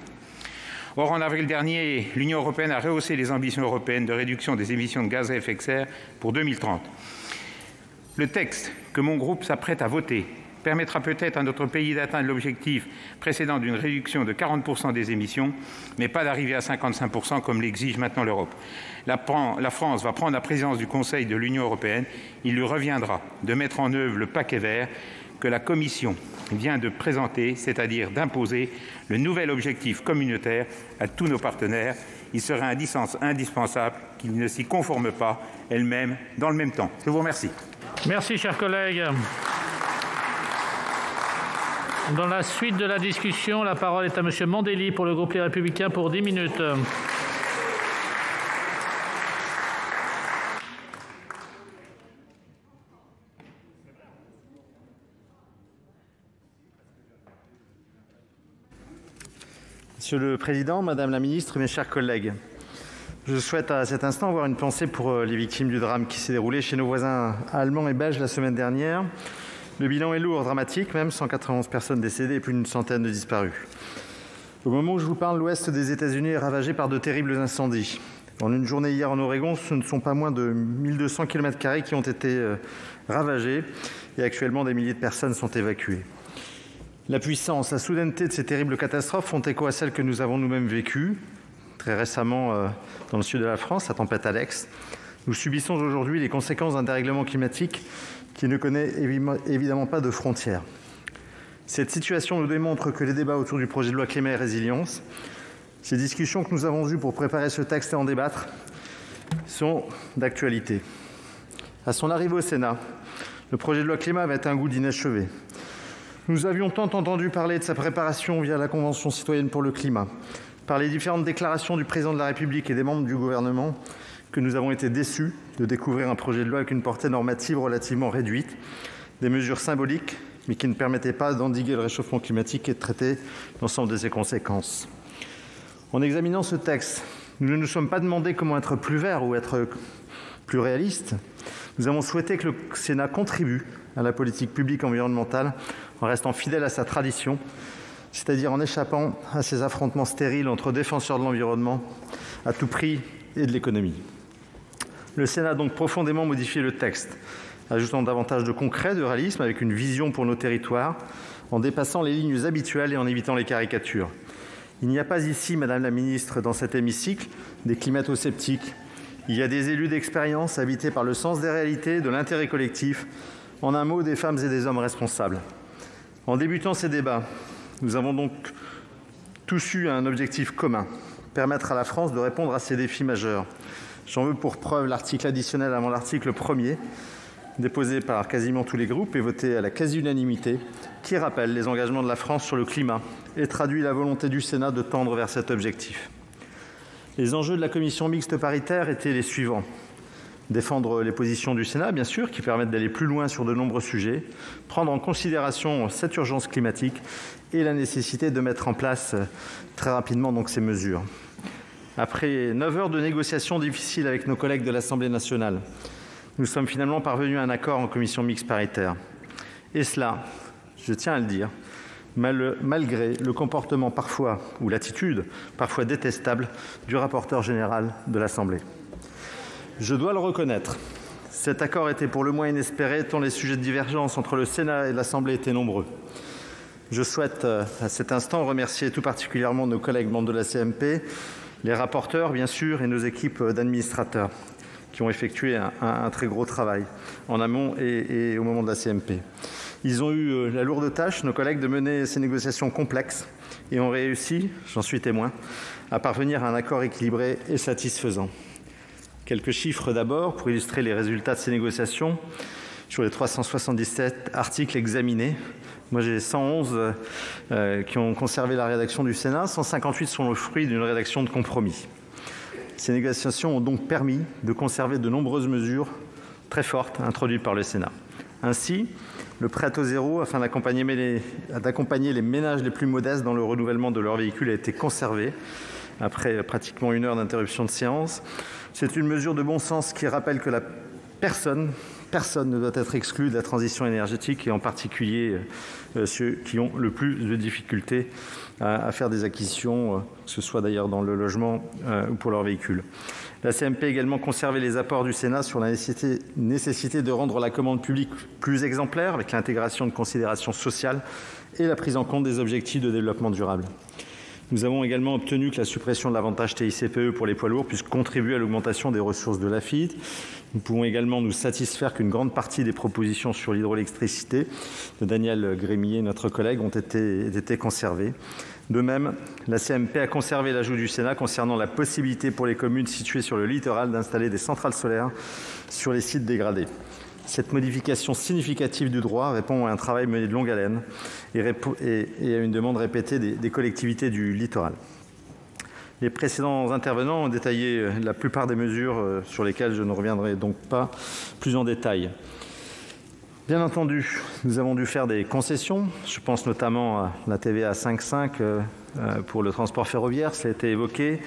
Or, en avril dernier, l'Union européenne a rehaussé les ambitions européennes de réduction des émissions de gaz à effet de serre pour 2030. Le texte que mon groupe s'apprête à voter permettra peut-être à notre pays d'atteindre l'objectif précédent d'une réduction de 40% des émissions, mais pas d'arriver à 55% comme l'exige maintenant l'Europe. La France va prendre la présidence du Conseil de l'Union européenne. Il lui reviendra de mettre en œuvre le paquet vert que la Commission vient de présenter, c'est-à-dire d'imposer le nouvel objectif communautaire à tous nos partenaires. Il serait indispensable qu'ils ne s'y conforment pas elles-mêmes dans le même temps. Je vous remercie. Merci, chers collègues. Dans la suite de la discussion, la parole est à M. Mandelli pour le groupe Les Républicains pour 10 minutes. Monsieur le Président, Madame la Ministre, mes chers collègues, je souhaite à cet instant avoir une pensée pour les victimes du drame qui s'est déroulé chez nos voisins allemands et belges la semaine dernière. Le bilan est lourd, dramatique même, 191 personnes décédées et plus d'une centaine de disparus. Au moment où je vous parle, l'ouest des États-Unis est ravagé par de terribles incendies. En une journée hier en Oregon, ce ne sont pas moins de 1200 km² qui ont été ravagés et actuellement des milliers de personnes sont évacuées. La puissance, la soudaineté de ces terribles catastrophes font écho à celles que nous avons nous-mêmes vécues. Très récemment, dans le sud de la France, la tempête Alex. Nous subissons aujourd'hui les conséquences d'un dérèglement climatique qui ne connaît évidemment pas de frontières. Cette situation nous démontre que les débats autour du projet de loi climat et résilience, ces discussions que nous avons eues pour préparer ce texte et en débattre, sont d'actualité. À son arrivée au Sénat, le projet de loi climat avait un goût d'inachevé. Nous avions tant entendu parler de sa préparation via la Convention citoyenne pour le climat, par les différentes déclarations du président de la République et des membres du gouvernement, que nous avons été déçus de découvrir un projet de loi avec une portée normative relativement réduite, des mesures symboliques, mais qui ne permettaient pas d'endiguer le réchauffement climatique et de traiter l'ensemble de ses conséquences. En examinant ce texte, nous ne nous sommes pas demandé comment être plus vert ou être plus réaliste. Nous avons souhaité que le Sénat contribue à la politique publique environnementale en restant fidèle à sa tradition, c'est-à-dire en échappant à ces affrontements stériles entre défenseurs de l'environnement à tout prix et de l'économie. Le Sénat a donc profondément modifié le texte, ajoutant davantage de concret, de réalisme, avec une vision pour nos territoires, en dépassant les lignes habituelles et en évitant les caricatures. Il n'y a pas ici, Madame la Ministre, dans cet hémicycle, des climato-sceptiques. Il y a des élus d'expérience habités par le sens des réalités, de l'intérêt collectif, en un mot, des femmes et des hommes responsables. En débutant ces débats, nous avons donc tous eu un objectif commun, permettre à la France de répondre à ces défis majeurs. J'en veux pour preuve l'article additionnel avant l'article 1er, déposé par quasiment tous les groupes et voté à la quasi-unanimité, qui rappelle les engagements de la France sur le climat et traduit la volonté du Sénat de tendre vers cet objectif. Les enjeux de la commission mixte paritaire étaient les suivants. Défendre les positions du Sénat, bien sûr, qui permettent d'aller plus loin sur de nombreux sujets, prendre en considération cette urgence climatique et la nécessité de mettre en place très rapidement donc, ces mesures. Après 9 heures de négociations difficiles avec nos collègues de l'Assemblée nationale, nous sommes finalement parvenus à un accord en commission mixte paritaire. Et cela, je tiens à le dire, malgré le comportement parfois, ou l'attitude parfois détestable, du rapporteur général de l'Assemblée. Je dois le reconnaître, cet accord était pour le moins inespéré tant les sujets de divergence entre le Sénat et l'Assemblée étaient nombreux. Je souhaite à cet instant remercier tout particulièrement nos collègues membres de la CMP, les rapporteurs bien sûr et nos équipes d'administrateurs qui ont effectué un très gros travail en amont et au moment de la CMP. Ils ont eu la lourde tâche, nos collègues, de mener ces négociations complexes et ont réussi, j'en suis témoin, à parvenir à un accord équilibré et satisfaisant. Quelques chiffres d'abord pour illustrer les résultats de ces négociations. Sur les 377 articles examinés, moi j'ai 111 qui ont conservé la rédaction du Sénat, 158 sont le fruit d'une rédaction de compromis. Ces négociations ont donc permis de conserver de nombreuses mesures très fortes introduites par le Sénat. Ainsi, le prêt à taux zéro, afin d'accompagner les ménages les plus modestes dans le renouvellement de leur véhicule, a été conservé après pratiquement 1 heure d'interruption de séance. C'est une mesure de bon sens qui rappelle que personne ne doit être exclu de la transition énergétique et en particulier ceux qui ont le plus de difficultés à faire des acquisitions, que ce soit d'ailleurs dans le logement ou pour leur véhicule. La CMP a également conservé les apports du Sénat sur la nécessité de rendre la commande publique plus exemplaire avec l'intégration de considérations sociales et la prise en compte des objectifs de développement durable. Nous avons également obtenu que la suppression de l'avantage TICPE pour les poids lourds puisse contribuer à l'augmentation des ressources de l'AFITF. Nous pouvons également nous satisfaire qu'une grande partie des propositions sur l'hydroélectricité de Daniel Grémier, notre collègue, ont été conservées. De même, la CMP a conservé l'ajout du Sénat concernant la possibilité pour les communes situées sur le littoral d'installer des centrales solaires sur les sites dégradés. Cette modification significative du droit répond à un travail mené de longue haleine et à une demande répétée des collectivités du littoral. Les précédents intervenants ont détaillé la plupart des mesures sur lesquelles je ne reviendrai donc pas plus en détail. Bien entendu, nous avons dû faire des concessions. Je pense notamment à la TVA à 5,5 pour le transport ferroviaire, ça a été évoqué.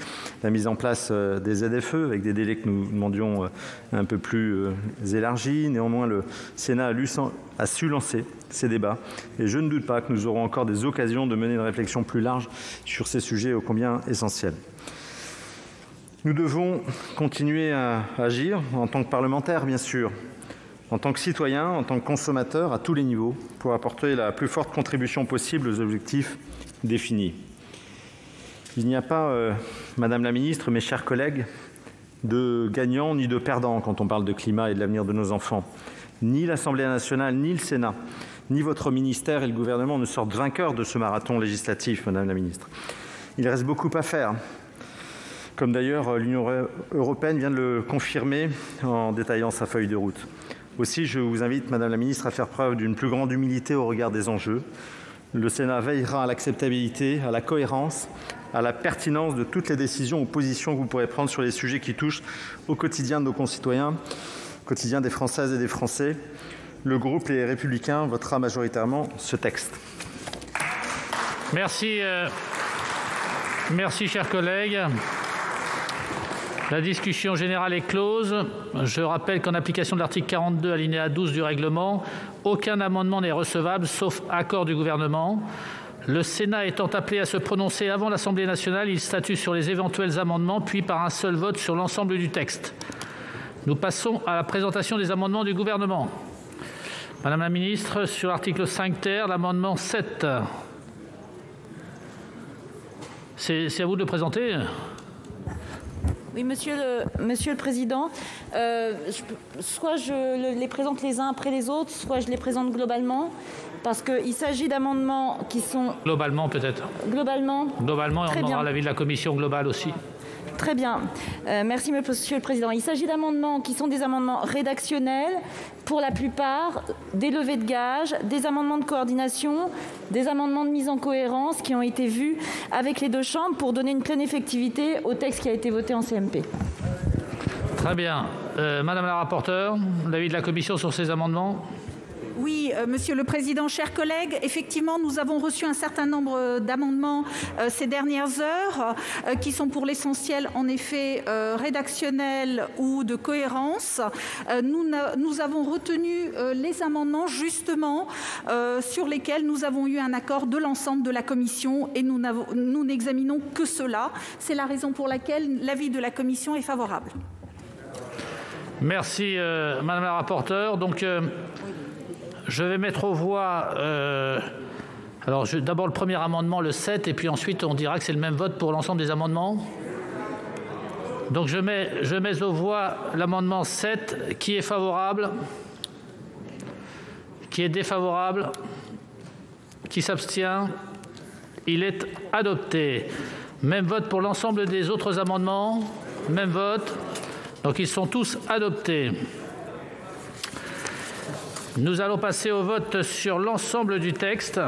La mise en place des ZFE avec des délais que nous demandions un peu plus élargis. Néanmoins, le Sénat a su lancer ces débats et je ne doute pas que nous aurons encore des occasions de mener une réflexion plus large sur ces sujets ô combien essentiels. Nous devons continuer à agir en tant que parlementaires, bien sûr, en tant que citoyens, en tant que consommateurs, à tous les niveaux, pour apporter la plus forte contribution possible aux objectifs définis. Il n'y a pas, Madame la Ministre, mes chers collègues, de gagnants ni de perdants quand on parle de climat et de l'avenir de nos enfants. Ni l'Assemblée nationale, ni le Sénat, ni votre ministère et le gouvernement ne sortent vainqueurs de ce marathon législatif, Madame la Ministre. Il reste beaucoup à faire, comme d'ailleurs l'Union européenne vient de le confirmer en détaillant sa feuille de route. Aussi, je vous invite, Madame la Ministre, à faire preuve d'une plus grande humilité au regard des enjeux. Le Sénat veillera à l'acceptabilité, à la cohérence, à la pertinence de toutes les décisions ou positions que vous pourrez prendre sur les sujets qui touchent au quotidien de nos concitoyens, au quotidien des Françaises et des Français. Le groupe Les Républicains votera majoritairement ce texte. Merci, chers collègues. La discussion générale est close. Je rappelle qu'en application de l'article 42, alinéa 12 du règlement, aucun amendement n'est recevable, sauf accord du gouvernement. Le Sénat étant appelé à se prononcer avant l'Assemblée nationale, il statue sur les éventuels amendements, puis par un seul vote sur l'ensemble du texte. Nous passons à la présentation des amendements du gouvernement. Madame la ministre, sur l'article 5 ter, l'amendement 7. C'est à vous de le présenter. Oui, Monsieur le Président, soit je les présente les uns après les autres, soit je les présente globalement, parce qu'il s'agit d'amendements qui sont... Globalement, peut-être. Globalement. Globalement, et on demandera l'avis de la commission globale aussi. Très bien. Merci, Monsieur le Président. Il s'agit d'amendements qui sont des amendements rédactionnels, pour la plupart, des levées de gages, des amendements de coordination, des amendements de mise en cohérence qui ont été vus avec les deux chambres pour donner une pleine effectivité au texte qui a été voté en CMP. Très bien. Madame la rapporteure, l'avis de la commission sur ces amendements ? Oui, Monsieur le Président, chers collègues, effectivement, nous avons reçu un certain nombre d'amendements ces dernières heures qui sont pour l'essentiel, en effet, rédactionnels ou de cohérence. Nous avons retenu les amendements, justement, sur lesquels nous avons eu un accord de l'ensemble de la commission et nous n'examinons que cela. C'est la raison pour laquelle l'avis de la commission est favorable. Merci, Madame la rapporteure. Donc, je vais mettre aux voix, d'abord le premier amendement, le 7, et puis ensuite on dira que c'est le même vote pour l'ensemble des amendements. Donc je mets aux voix l'amendement 7, qui est favorable, qui est défavorable, qui s'abstient. Il est adopté. Même vote pour l'ensemble des autres amendements, même vote. Donc ils sont tous adoptés. Nous allons passer au vote sur l'ensemble du texte.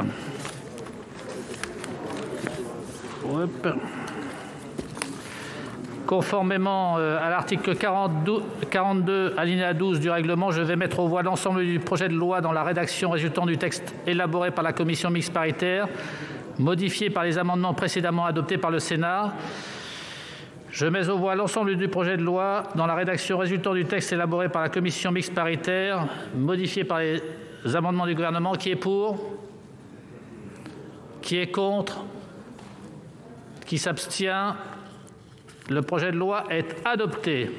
Conformément à l'article 42, alinéa 12 du règlement, je vais mettre aux voix l'ensemble du projet de loi dans la rédaction résultant du texte élaboré par la commission mixte paritaire, modifié par les amendements précédemment adoptés par le Sénat. Je mets aux voix l'ensemble du projet de loi dans la rédaction résultant du texte élaboré par la commission mixte paritaire, modifié par les amendements du gouvernement. Qui est pour? Qui est contre? Qui s'abstient? Le projet de loi est adopté.